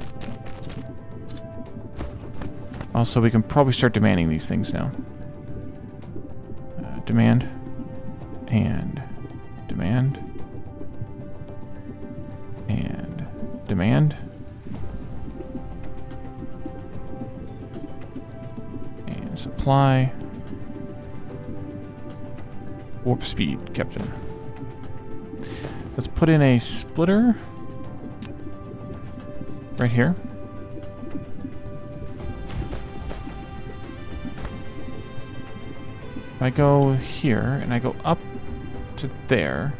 Also, we can probably start demanding these things now. Demand. And demand. And demand. And supply. Warp speed, Captain. Let's put in a splitter right here. If I go here, and I go up to there,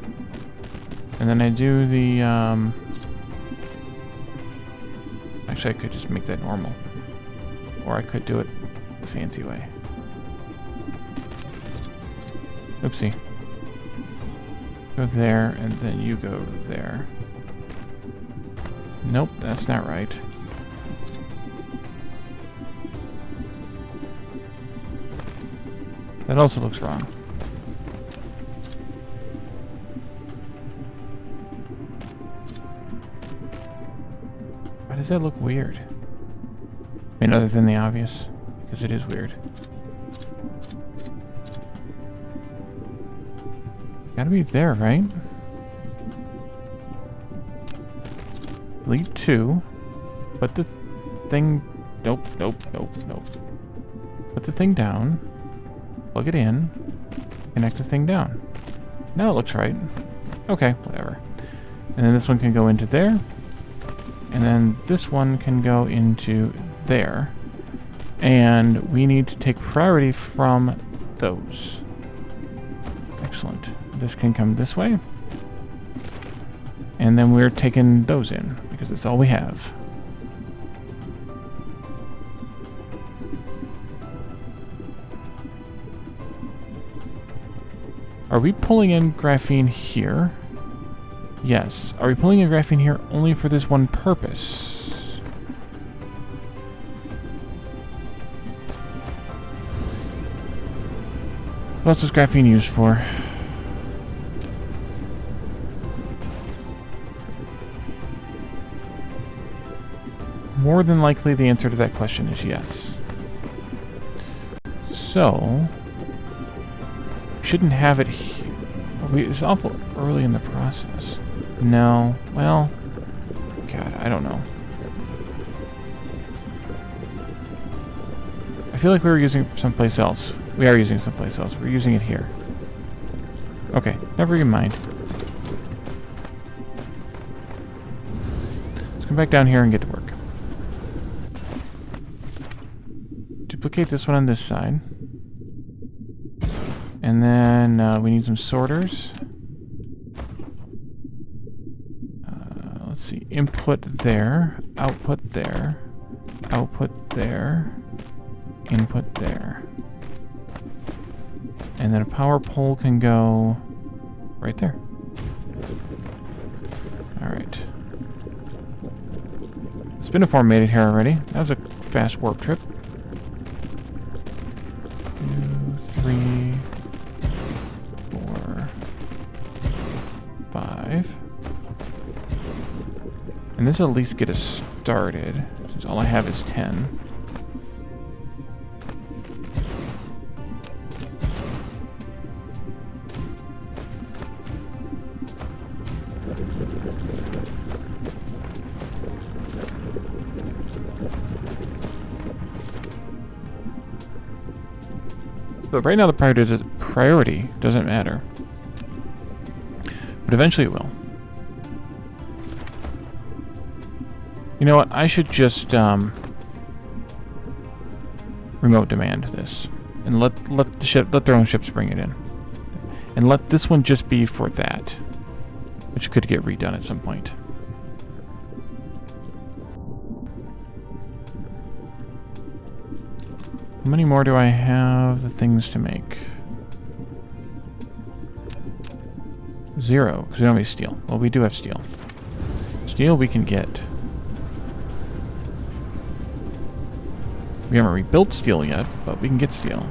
and then I do the, actually, I could just make that normal. Or I could do it the fancy way. Oopsie. Go there, and then you go there. Nope, that's not right. That also looks wrong. Why does that look weird? I mean, other than the obvious, because it is weird. Gotta be there, right? Delete 2. Put the thing... Nope, nope, nope, nope. Put the thing down. Plug it in. Connect the thing down. Now it looks right. Okay, whatever. And then this one can go into there. And then this one can go into there. And we need to take priority from those. Excellent. This can come this way. And then we're taking those in, because it's all we have. Are we pulling in graphene here? Yes. Are we pulling in graphene here only for this one purpose? What else is graphene used for? More than likely, the answer to that question is yes. So, we shouldn't have it here. It's awful early in the process. No, well, God, I don't know. I feel like we were using it someplace else. We are using it someplace else. We're using it here. Okay, never even mind. Let's come back down here and get to work. Duplicate this one on this side. And then we need some sorters. Let's see. Input there. Output there. Output there. Input there. And then a power pole can go right there. Alright. Spiniform made it here already. That was a fast warp trip. 2, 3, 4, 5. And this will at least get us started, since all I have is 10. But right now the priority doesn't matter. But eventually it will. You know what? I should just remote demand this. And let their own ships bring it in. And let this one just be for that. Which could get redone at some point. How many more do I have the things to make? 0, because we don't have any steel. Well, we do have steel. Steel we can get. We haven't rebuilt steel yet, but we can get steel.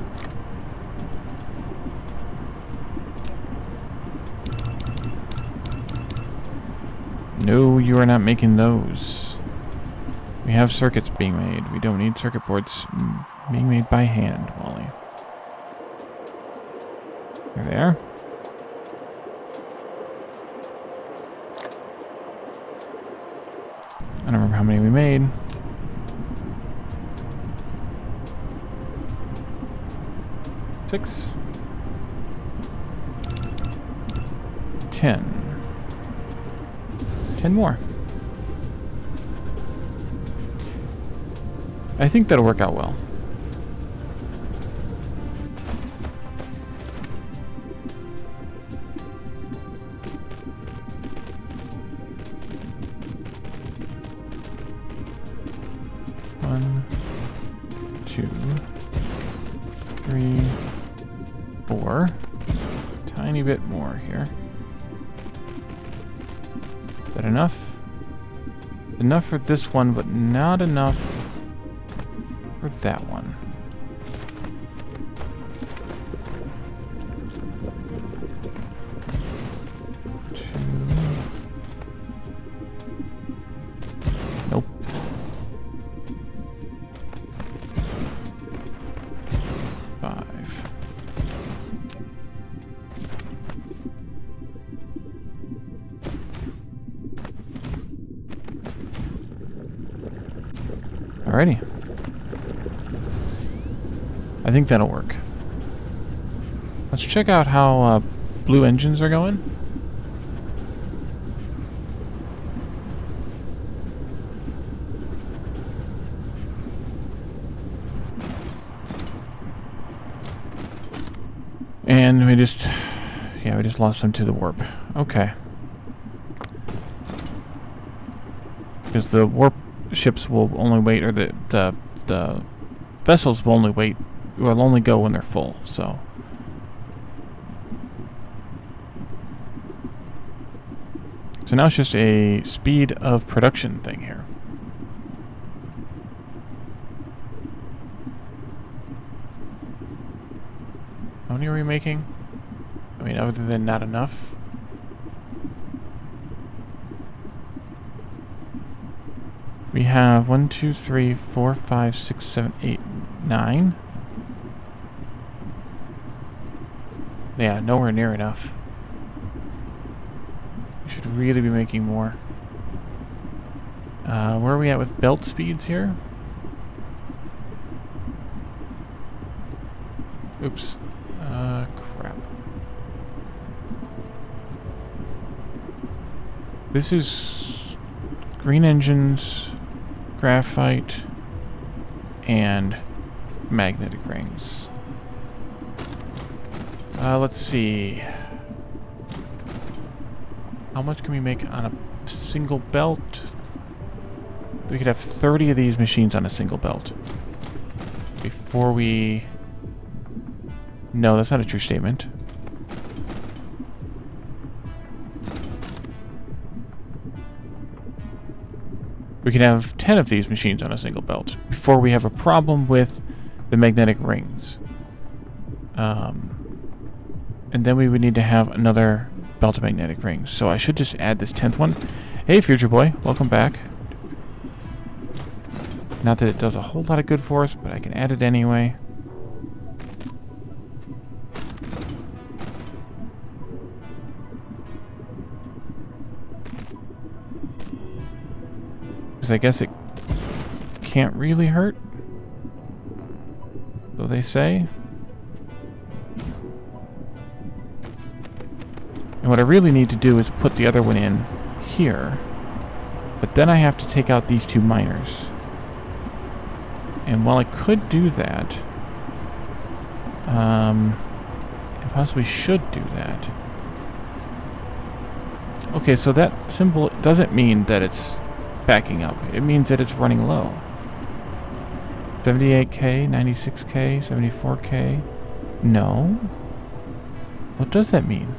No, you are not making those. We have circuits being made. We don't need circuit boards being made by hand, Wally. There they are. I don't remember how many we made. Six. 10. 10 more. I think that'll work out well. 2, 3, 4. Tiny bit more here. Is that enough? Enough for this one, but not enough for that one. Nope. Alrighty. I think that'll work. Let's check out how blue engines are going. And we just lost them to the warp. Okay. Because the warp ships will only wait, or the vessels will only go when they're full, so. So now it's just a speed of production thing here. How many are we making? I mean, other than not enough. We have 1, 2, 3, 4, 5, 6, 7, 8, 9. Yeah, nowhere near enough. We should really be making more. Where are we at with belt speeds here? Oops. Crap. This is green engines, graphite, and magnetic rings. Let's see. How much can we make on a single belt? We could have 30 of these machines on a single belt. Before we... No, that's not a true statement. We can have 10 of these machines on a single belt before we have a problem with the magnetic rings. And then we would need to have another belt of magnetic rings. So I should just add this 10th one. Hey, Future Boy, welcome back. Not that it does a whole lot of good for us, but I can add it anyway. Because I guess it can't really hurt, so they say. And what I really need to do is put the other one in here. But then I have to take out these two miners. And while I could do that, I possibly should do that. Okay, so that symbol doesn't mean that it's backing up. It means that it's running low. 78K, 96K, 74K. No. What does that mean?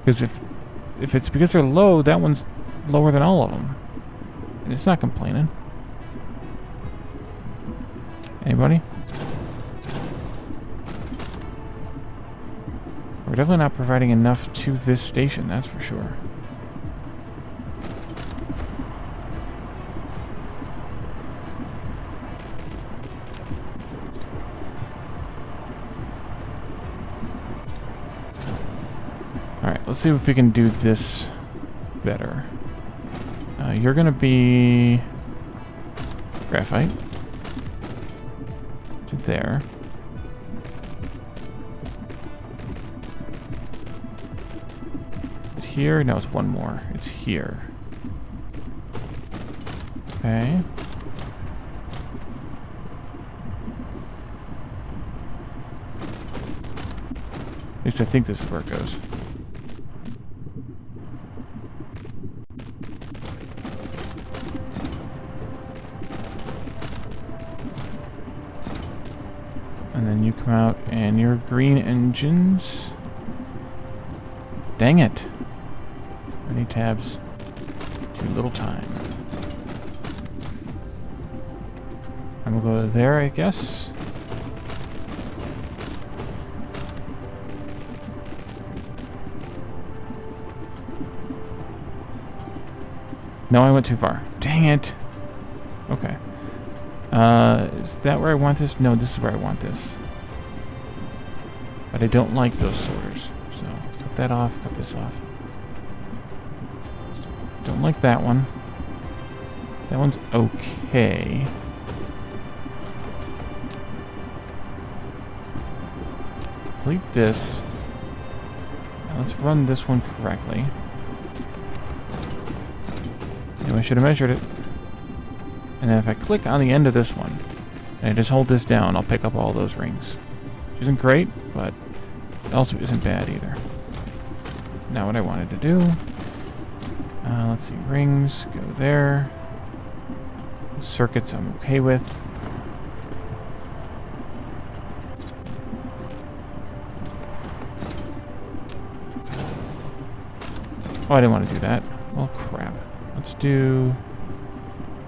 Because if it's because they're low, that one's lower than all of them. And it's not complaining. Anybody? We're definitely not providing enough to this station, that's for sure. Alright, let's see if we can do this better. You're gonna be graphite to there. Here? No, it's one more. It's here. Okay. At least I think this is where it goes. then you come out and your green engines. Dang it. Many tabs. Too little time. And we'll go there, I guess. No, I went too far. Dang it. Okay. Is that where I want this? No, this is where I want this. But I don't like those sorters. So, cut that off, cut this off. Don't like that one. That one's okay. Delete this. Now let's run this one correctly. I should have measured it. And then if I click on the end of this one, and I just hold this down, I'll pick up all those rings. Which isn't great, but it also isn't bad either. Now what I wanted to do, let's see, rings, go there. Circuits I'm okay with. Oh, I didn't want to do that. Well, crap. Let's do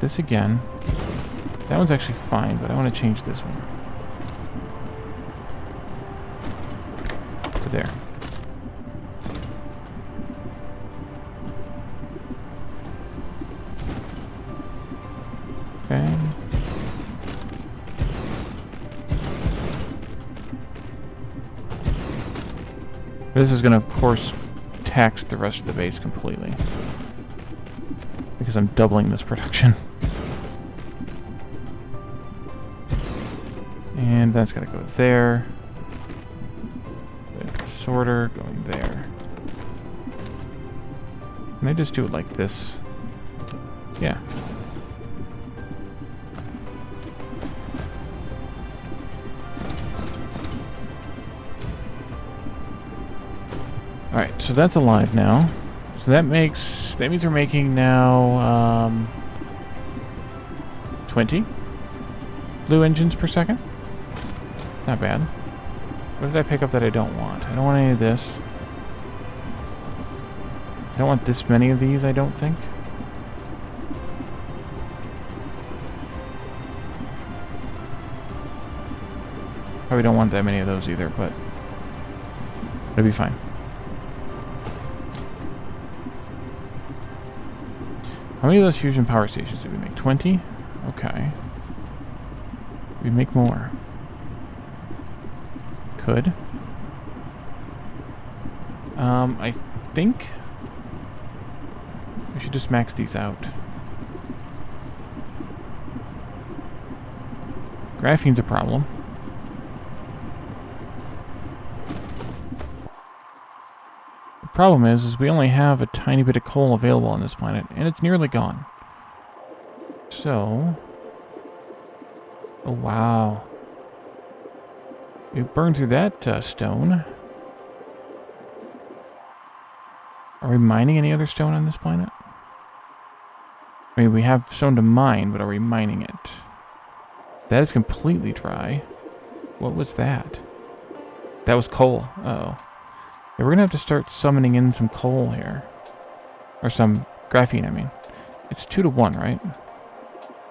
this again. That one's actually fine, but I want to change this one. To there. Okay. This is going to, of course, tax the rest of the base completely. Because I'm doubling this production. And that's got to go there. With sorter going there. Can I just do it like this? Yeah. Alright, so that's alive now. So that means we're making now 20 blue engines per second. Not bad. What did I pick up that I don't want? I don't want any of this. I don't want this many of these, I don't think. Probably don't want that many of those either, but it'll be fine. How many of those fusion power stations did we make? 20? Okay. We make more. Could. I think we should just max these out. Graphene's a problem. The problem is we only have a tiny bit of coal available on this planet, and it's nearly gone. So... oh, wow. We burned through that stone. Are we mining any other stone on this planet? I mean, we have stone to mine, but are we mining it? That is completely dry. What was that? That was coal. Uh-oh. Yeah, we're gonna have to start summoning in some coal here. Or some graphene, I mean. It's 2 to 1, right?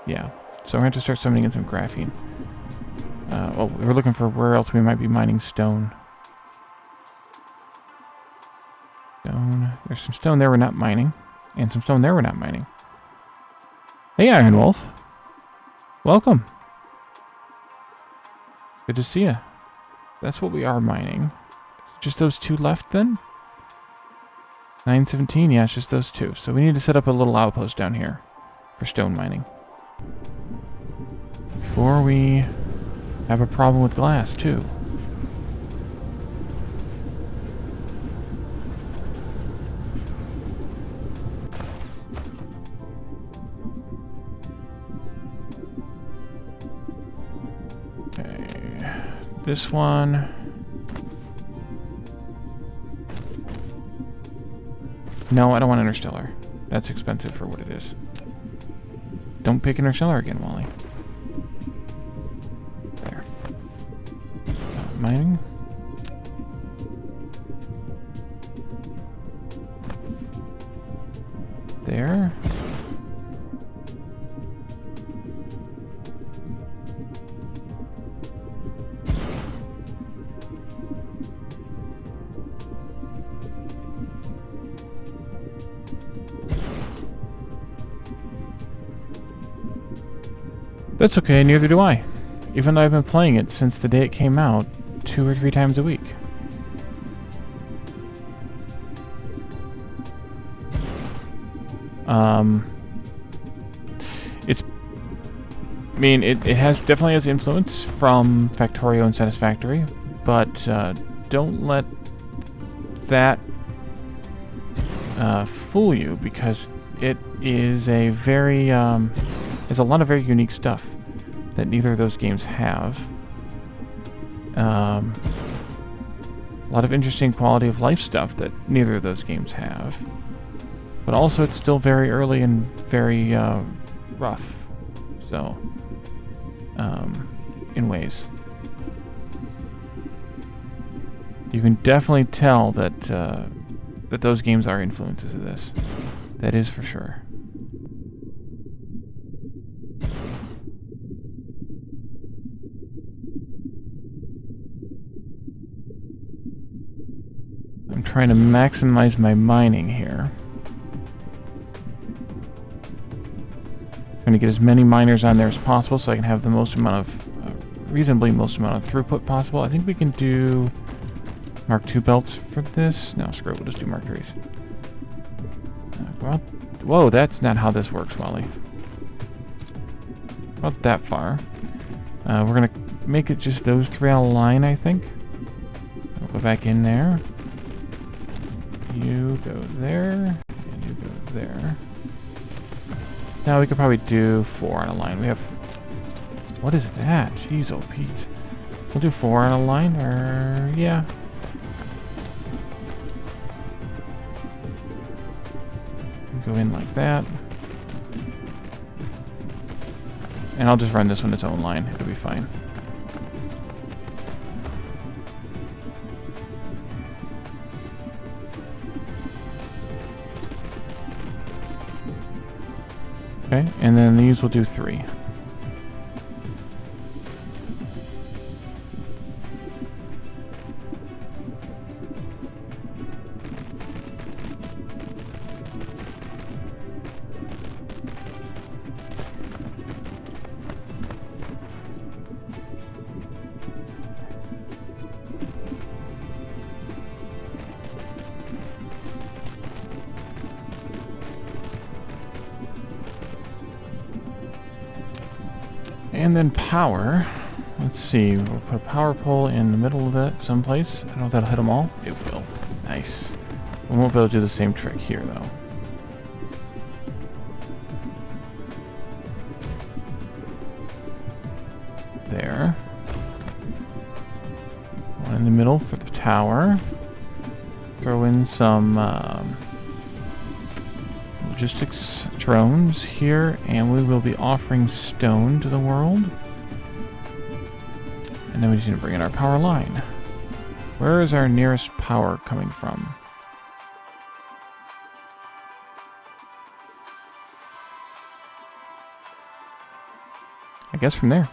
Yeah. So we're gonna have to start summoning in some graphene. Well, we're looking for where else we might be mining stone. Stone. There's some stone there we're not mining. And some stone there we're not mining. Hey, Iron Wolf. Welcome. Good to see you. That's what we are mining. Just those 2 left then? 917, yeah, it's just those 2. So we need to set up a little outpost down here for stone mining. Before we have a problem with glass, too. Okay, this one. No, I don't want Interstellar. That's expensive for what it is. Don't pick Interstellar again, Wally. There. mining. There. That's okay, neither do I. Even though I've been playing it since the day it came out, 2 or 3 times a week. It has definitely has influence from Factorio and Satisfactory, but don't let that fool you, because it is a very there's a lot of very unique stuff that neither of those games have. A lot of interesting quality of life stuff that neither of those games have. But also it's still very early and very rough. So, in ways. You can definitely tell that that those games are influences of this. That is for sure. I'm trying to maximize my mining here. I'm going to get as many miners on there as possible so I can have the most amount of, reasonably most amount of throughput possible. I think we can do Mark II belts for this. No, screw it, we'll just do Mark IIIs. Well, whoa, that's not how this works, Wally. About that far. We're going to make it just those 3 on a line, I think. We'll go back in there. You go there, and you go there. Now we could probably do 4 on a line. We have... What is that? Jeez, oh Pete. We'll do 4 on a line, or... yeah. Go in like that. And I'll just run this one its own line. It'll be fine. Okay, and then these will do 3. And then power. Let's see. We'll put a power pole in the middle of that someplace. I don't know if that'll hit them all. It will. Nice. We won't be able to do the same trick here, though. There. One in the middle for the tower. Throw in some logistics drones here, and we will be offering stone to the world. And then we just need to bring in our power line. Where is our nearest power coming from? I guess from there.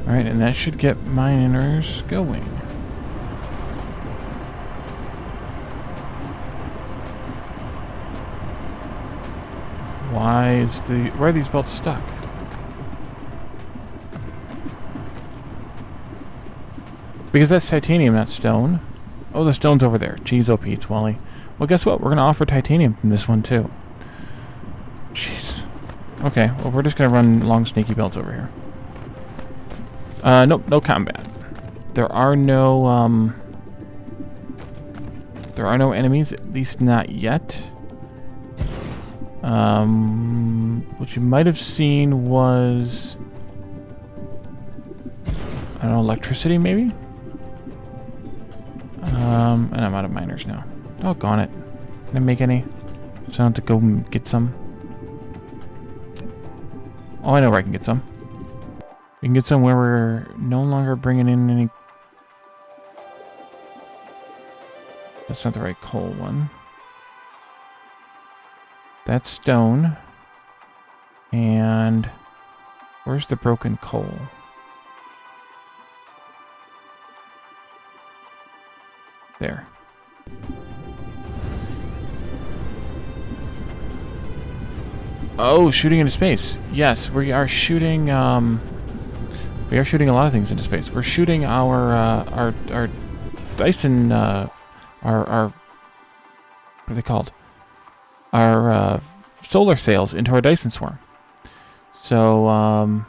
Alright, and that should get miners going. Why are these belts stuck? Because that's titanium, not stone. Oh, the stone's over there. Jeez, oh Pete's, Wally. Well, guess what? We're gonna offer titanium from this one too. Jeez. Okay, well we're just gonna run long sneaky belts over here. Nope, no combat. There are no enemies, at least not yet. What you might have seen was, I don't know, electricity maybe? And I'm out of miners now. Doggone it. Can I make any? So I have to go and get some. Oh, I know where I can get some. We can get some where we're no longer bringing in any... That's not the right coal one. That's stone. And where's the broken coal? There. Oh, shooting into space. Yes, we are shooting. We are shooting a lot of things into space. We're shooting our Dyson. Our what are they called? Our solar sails into our Dyson swarm. So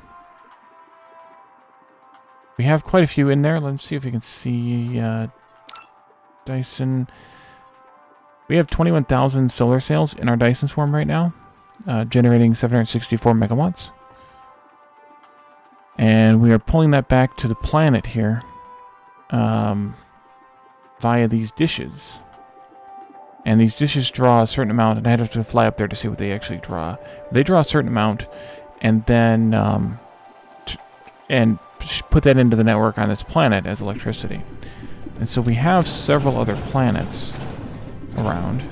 we have quite a few in there. Let's see if we can see Dyson. We have 21,000 solar sails in our Dyson swarm right now. Generating 764 megawatts. And we are pulling that back to the planet here via these dishes. And these dishes draw a certain amount, and I have to fly up there to see what they actually draw. They draw a certain amount, and then put that into the network on this planet as electricity. And so we have several other planets around.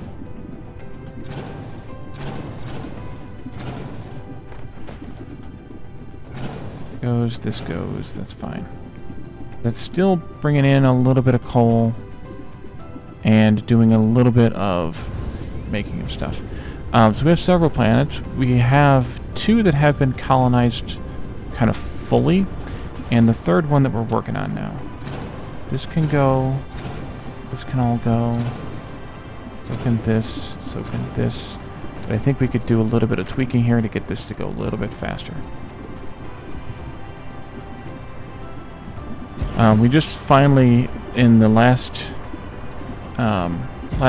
This goes, that's fine. That's still bringing in a little bit of coal and doing a little bit of making of stuff. So we have several planets. We have 2 that have been colonized kind of fully, and the third one that we're working on now. This can go, this can all go, so can this, so can this. But I think we could do a little bit of tweaking here to get this to go a little bit faster. We just finally, in the last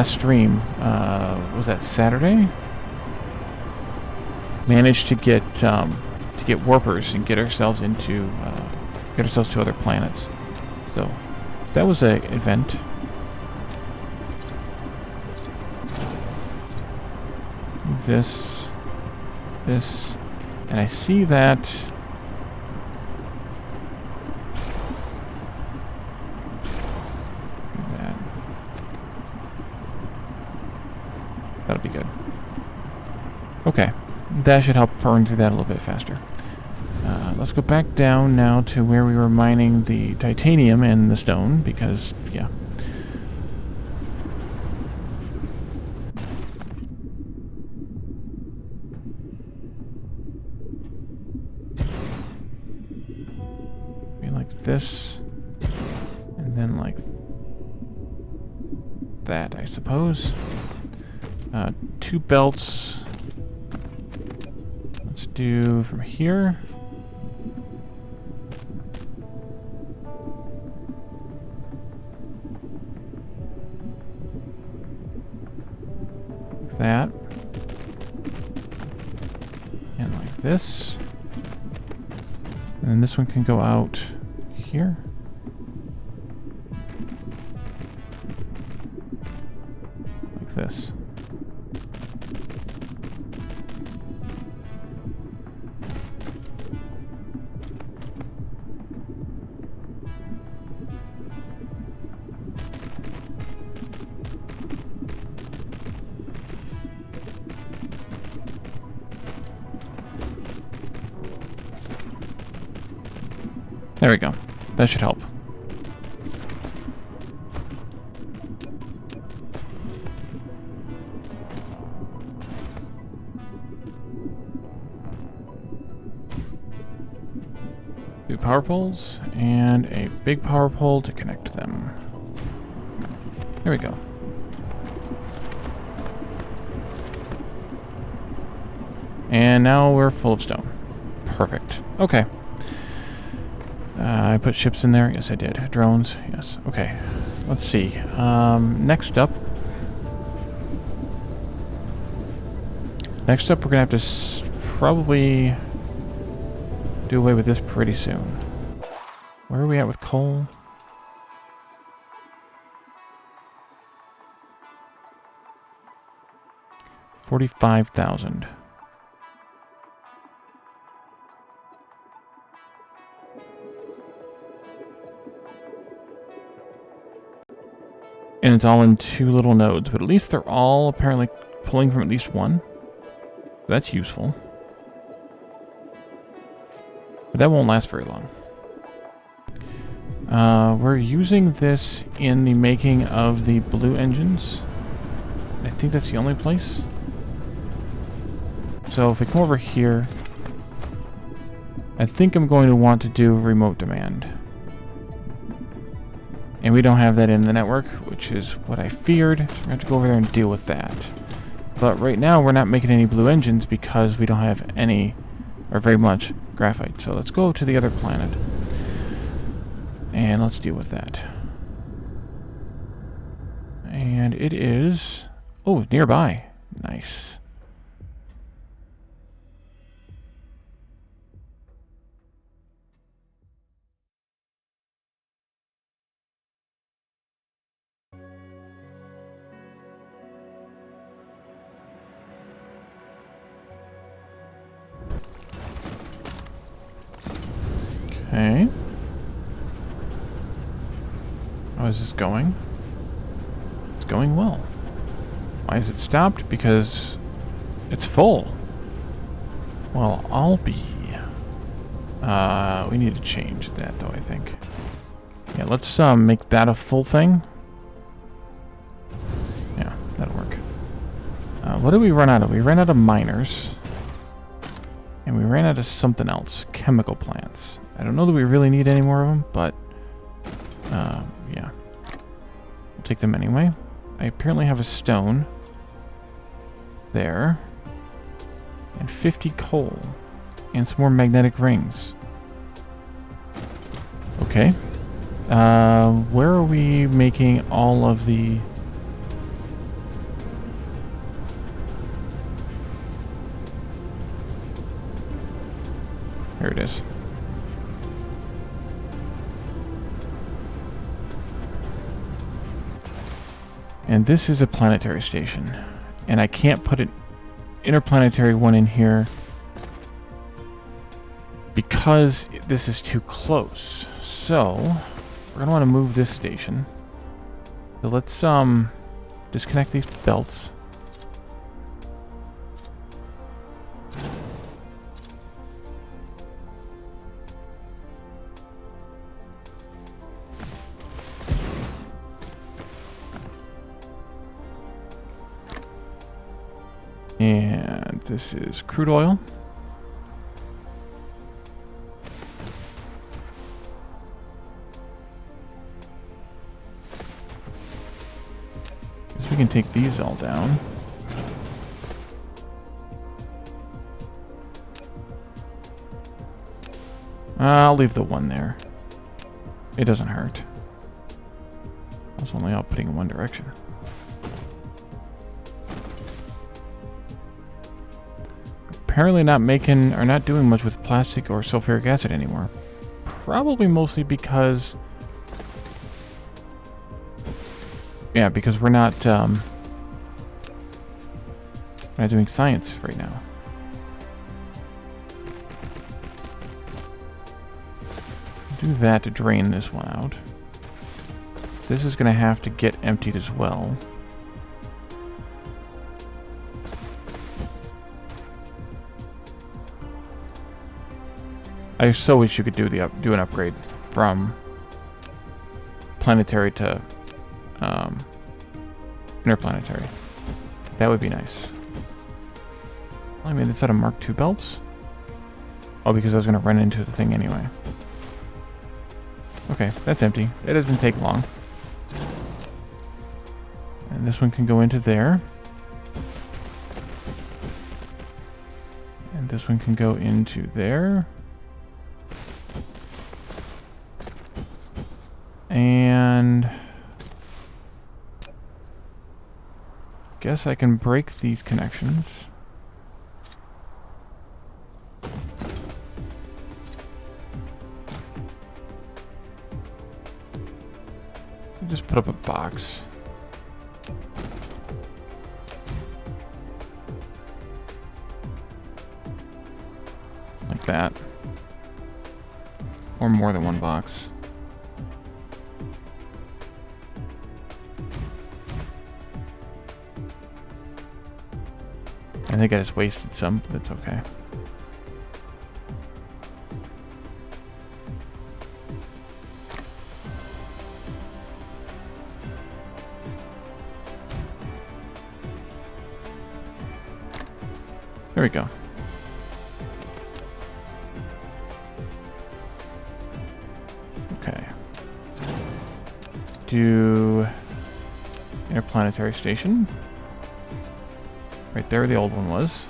stream, was that Saturday? Managed to get warpers and get ourselves into to other planets. So that was an event. This, and I see that. That'll be good. Okay, that should help burn through that a little bit faster. Let's go back down now to where we were mining the titanium and the stone, because, yeah. Maybe like this, and then like that, I suppose. 2 belts. Let's do from here. Like that. And like this. And then this one can go out here. Like this. There we go. That should help. Two power poles and a big power pole to connect them. There we go. And now we're full of stone. Perfect. Okay. I put ships in there. Yes, I did. Drones. Yes. Okay. Let's see. Next up, Next up, we're going to have to probably do away with this pretty soon. Where are we at with coal? $45,000. And it's all in 2 little nodes, but at least they're all apparently pulling from at least one. That's useful. But that won't last very long. We're using this in the making of the blue engines. I think that's the only place. So if we come over here, I think I'm going to want to do remote demand. And we don't have that in the network, which is what I feared. So we're going to have to go over there and deal with that. But right now, we're not making any blue engines because we don't have any, or very much, graphite. So let's go to the other planet. And let's deal with that. And it is... oh, nearby. Nice. Okay. How is this going? It's going well. Why is it stopped? Because it's full. Well, I'll be... we need to change that, though, I think. Yeah, let's make that a full thing. Yeah, that'll work. What did we run out of? We ran out of miners. And we ran out of something else. Chemical plants. I don't know that we really need any more of them, but... yeah. We'll take them anyway. I apparently have a stone. There. And 50 coal. And some more magnetic rings. Okay. Where are we making all of the... Here it is. And this is a planetary station. And I can't put an interplanetary one in here because this is too close. So, we're going to want to move this station. So let's disconnect these belts. And this is crude oil. Guess we can take these all down. I'll leave the one there. It doesn't hurt. It's only outputting in one direction. Apparently not making, or not doing much with plastic or sulfuric acid anymore. Probably mostly because... yeah, because we're not doing science right now. Do that to drain this one out. This is going to have to get emptied as well. I so wish you could do an upgrade from planetary to interplanetary. That would be nice. I made this out of Mark II belts. Oh, because I was going to run into the thing anyway. Okay, that's empty. It doesn't take long. And this one can go into there. And this one can go into there. And guess I can break these connections. put up a box. Like that. Or more than one box. I think I just wasted some, but that's okay. There we go. Okay. Do interplanetary station. Right there where the old one was.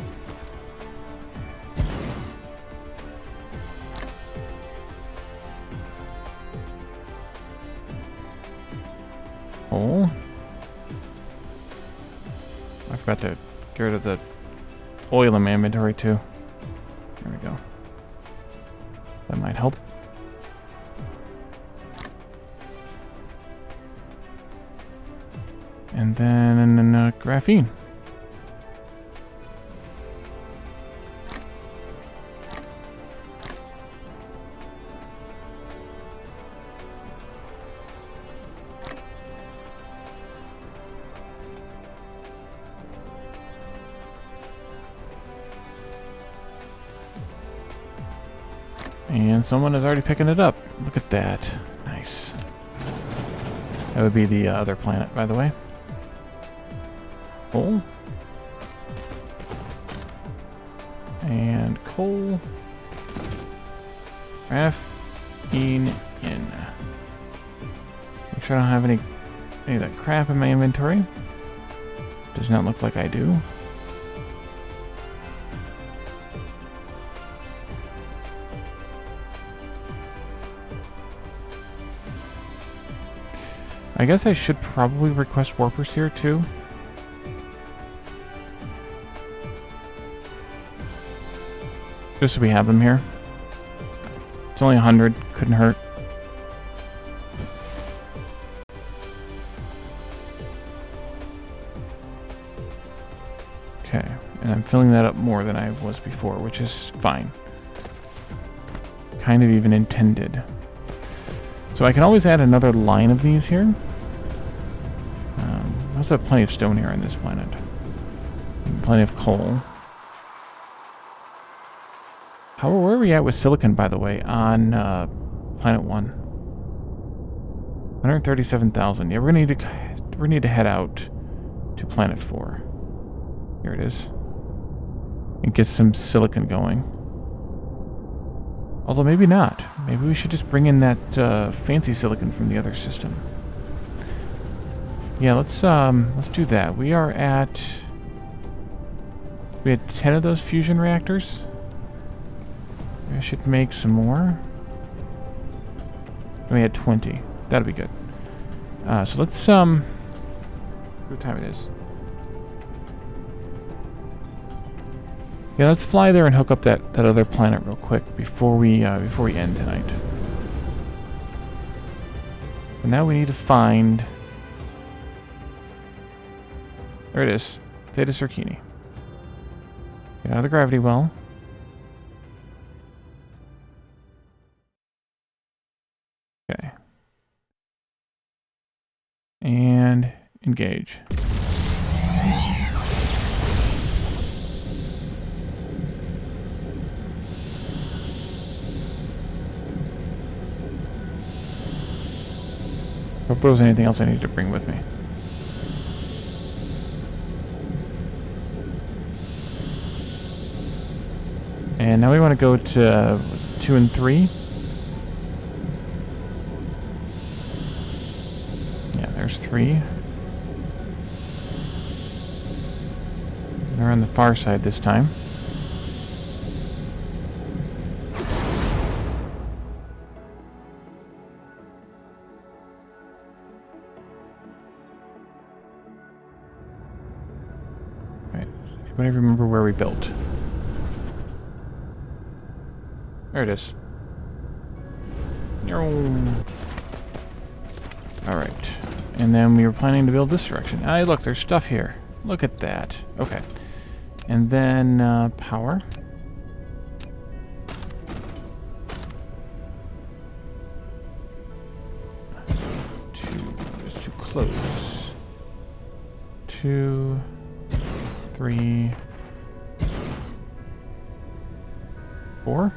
Oh. I forgot to get rid of the oil in my inventory too. There we go. That might help. And then graphene. And someone is already picking it up. Look at that. Nice. That would be the other planet, by the way. Coal. And coal. Graphene in. Make sure I don't have any of that crap in my inventory. Does not look like I do. I guess I should probably request warpers here too. Just so we have them here. It's only 100, couldn't hurt. Okay, and I'm filling that up more than I was before, which is fine. Kind of even intended. So I can always add another line of these here. I also have plenty of stone here on this planet. And plenty of coal. Where are we at with silicon, by the way, on planet 1? 137,000. Yeah, we're gonna need to head out to planet 4. Here it is. And get some silicon going. Although maybe not. Maybe we should just bring in that fancy silicon from the other system. Yeah, let's do that. We had 10 of those fusion reactors. I should make some more. We had 20. That'll be good. So let's what time it is? Yeah, let's fly there and hook up that other planet real quick before we end tonight. But now we need to find. There it is, Theta Circini. Get out of the gravity well. Okay. And engage. Hope there was anything else I need to bring with me. And now we want to go to 2 and 3. Yeah, there's 3. They're on the far side this time. Right. Anybody remember where we built? There it is. Alright. And then we were planning to build this direction. Hey, look, there's stuff here. Look at that. Okay. And then power. It's too close. 2, 3, 4.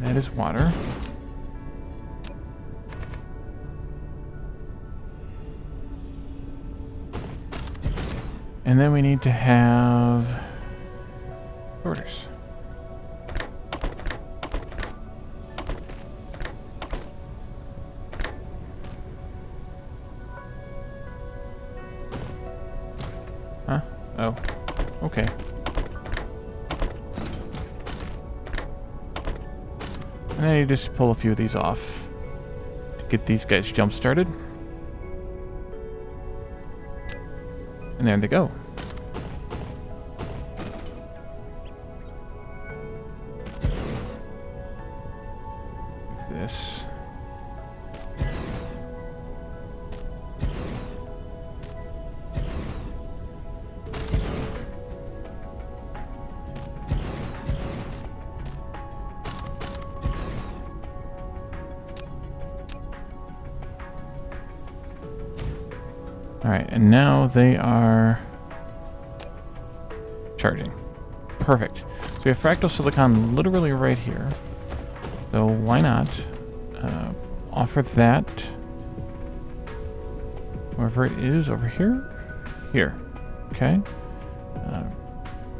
That is water. And then we need to have orders. Huh? Oh. Okay. And then you just pull a few of these off to get these guys jump started. And there they go. This. Alright, and now they are charging. Perfect. So we have Fractal Silicon literally right here. So why not offer that wherever it is over here? Here. Okay.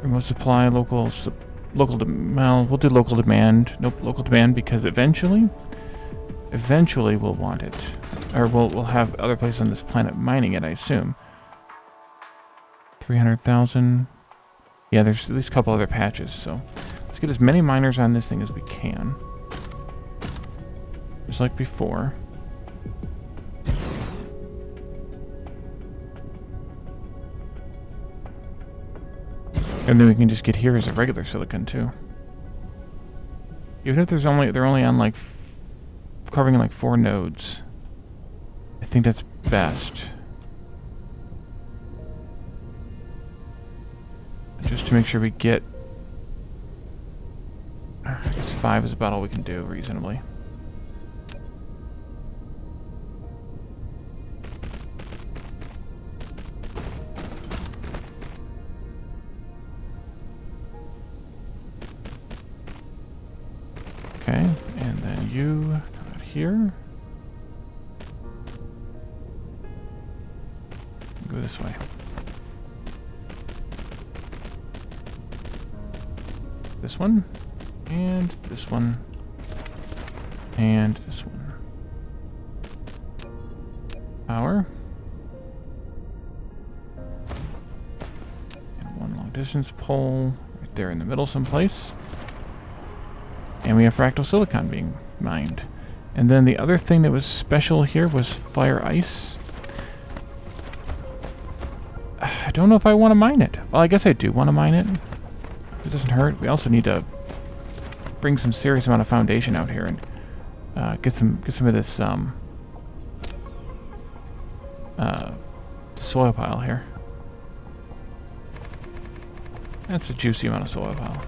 Remote supply, local well, we'll do local demand. Nope, local demand because eventually we'll want it. Or we'll have other places on this planet mining it, I assume. 300,000. Yeah, there's at least a couple other patches, so let's get as many miners on this thing as we can. Just like before. And then we can just get here as a regular silicon too. Even if they're only on like covering like 4 nodes. I think that's best. Just to make sure we get... I guess 5 is about all we can do reasonably. Okay, and then you come out here. Go this way. This one, and this one, and this one. Power. And one long distance pole right there in the middle someplace. And we have Fractal Silicon being mined. And then the other thing that was special here was fire ice. I don't know if I want to mine it. Well, I guess I do want to mine it. It doesn't hurt. We also need to bring some serious amount of foundation out here and get some of this soil pile here. That's a juicy amount of soil pile.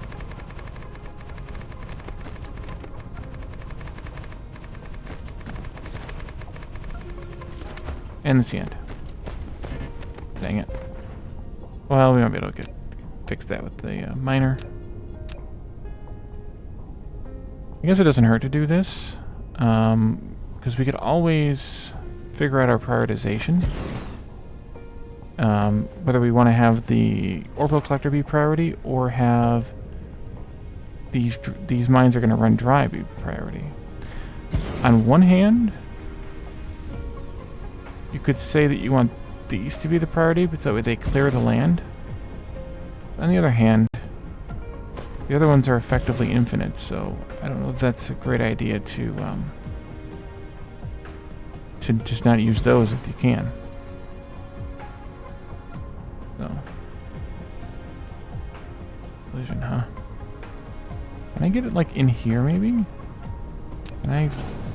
And it's the end. Dang it. Well, we might be able to fix that with the miner. I guess it doesn't hurt to do this, because we could always figure out our prioritization. Whether we want to have the orbital collector be priority or have these mines are going to run dry be priority. On one hand, you could say that you want these to be the priority, but that way they clear the land. On the other hand, the other ones are effectively infinite, so I don't know if that's a great idea to just not use those if you can. So, collision, huh? Can I get it like in here maybe? Can I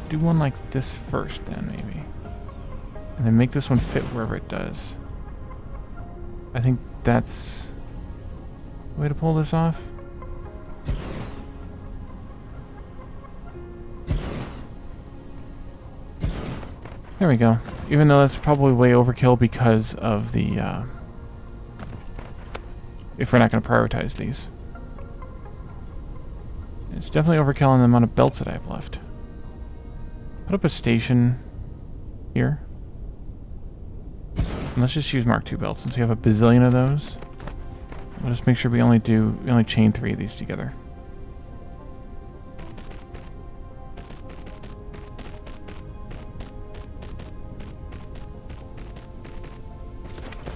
do one like this first then maybe? And then make this one fit wherever it does. I think that's the way to pull this off. There we go. Even though that's probably way overkill because of the, if we're not going to prioritize these. It's definitely overkill on the amount of belts that I have left. Put up a station here. And let's just use Mark II belts since we have a bazillion of those. We'll just make sure we only chain 3 of these together.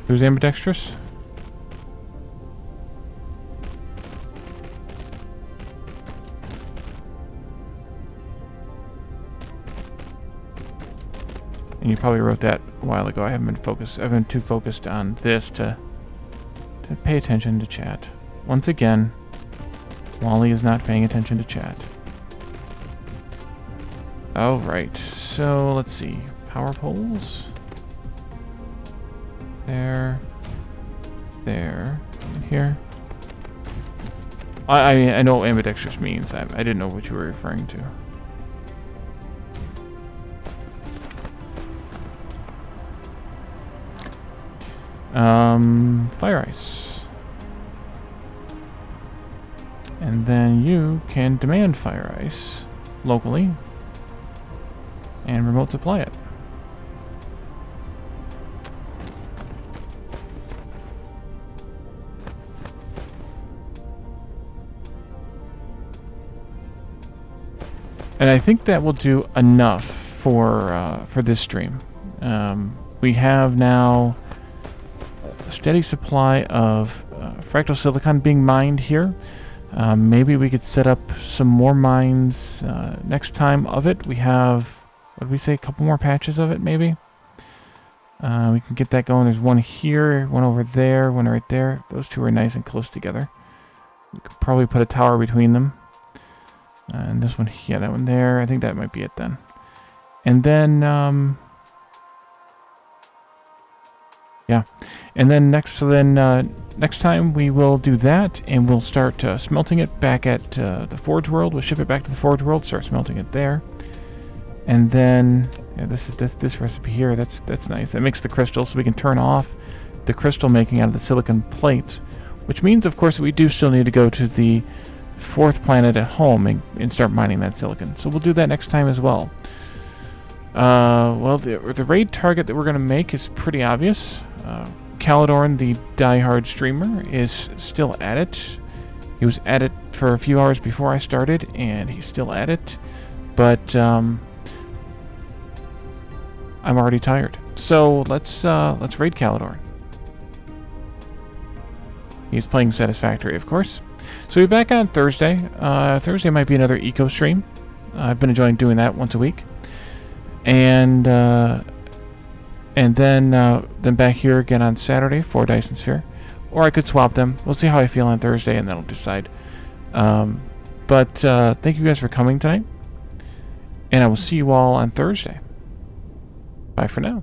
Who's ambidextrous? And you probably wrote that a while ago. I haven't been focused. I've been too focused on this to pay attention to chat. Once again, Wally is not paying attention to chat. All right. So let's see. Power poles. There, and here. I know what ambidextrous means. I didn't know what you were referring to. Fire ice. And then you can demand fire ice locally and remote supply it. And I think that will do enough for this stream. We have now a steady supply of Fractal Silicon being mined here. Maybe we could set up some more mines next time of it. We have, what did we say, a couple more patches of it maybe? We can get that going. There's one here, one over there, one right there. Those two are nice and close together. We could probably put a tower between them. And this one, yeah, that one there. I think that might be it then. And then, yeah. And then next time we will do that, and we'll start smelting it back at the Forge World. We'll ship it back to the Forge World, start smelting it there. And then, yeah, this recipe here, that's nice. That makes the crystal, so we can turn off the crystal making out of the silicon plates, which means, of course, we do still need to go to the 4th planet at home and start mining that silicon. So we'll do that next time as well. Well, the raid target that we're going to make is pretty obvious. Calidorn, the diehard streamer, is still at it. He was at it for a few hours before I started, and he's still at it. But I'm already tired. So let's raid Calidorn. He's playing Satisfactory, of course. So we'll be back on Thursday. Thursday might be another eco stream. I've been enjoying doing that once a week. And then back here again on Saturday for Dyson Sphere. Or I could swap them. We'll see how I feel on Thursday, and then I'll decide. But thank you guys for coming tonight. And I will see you all on Thursday. Bye for now.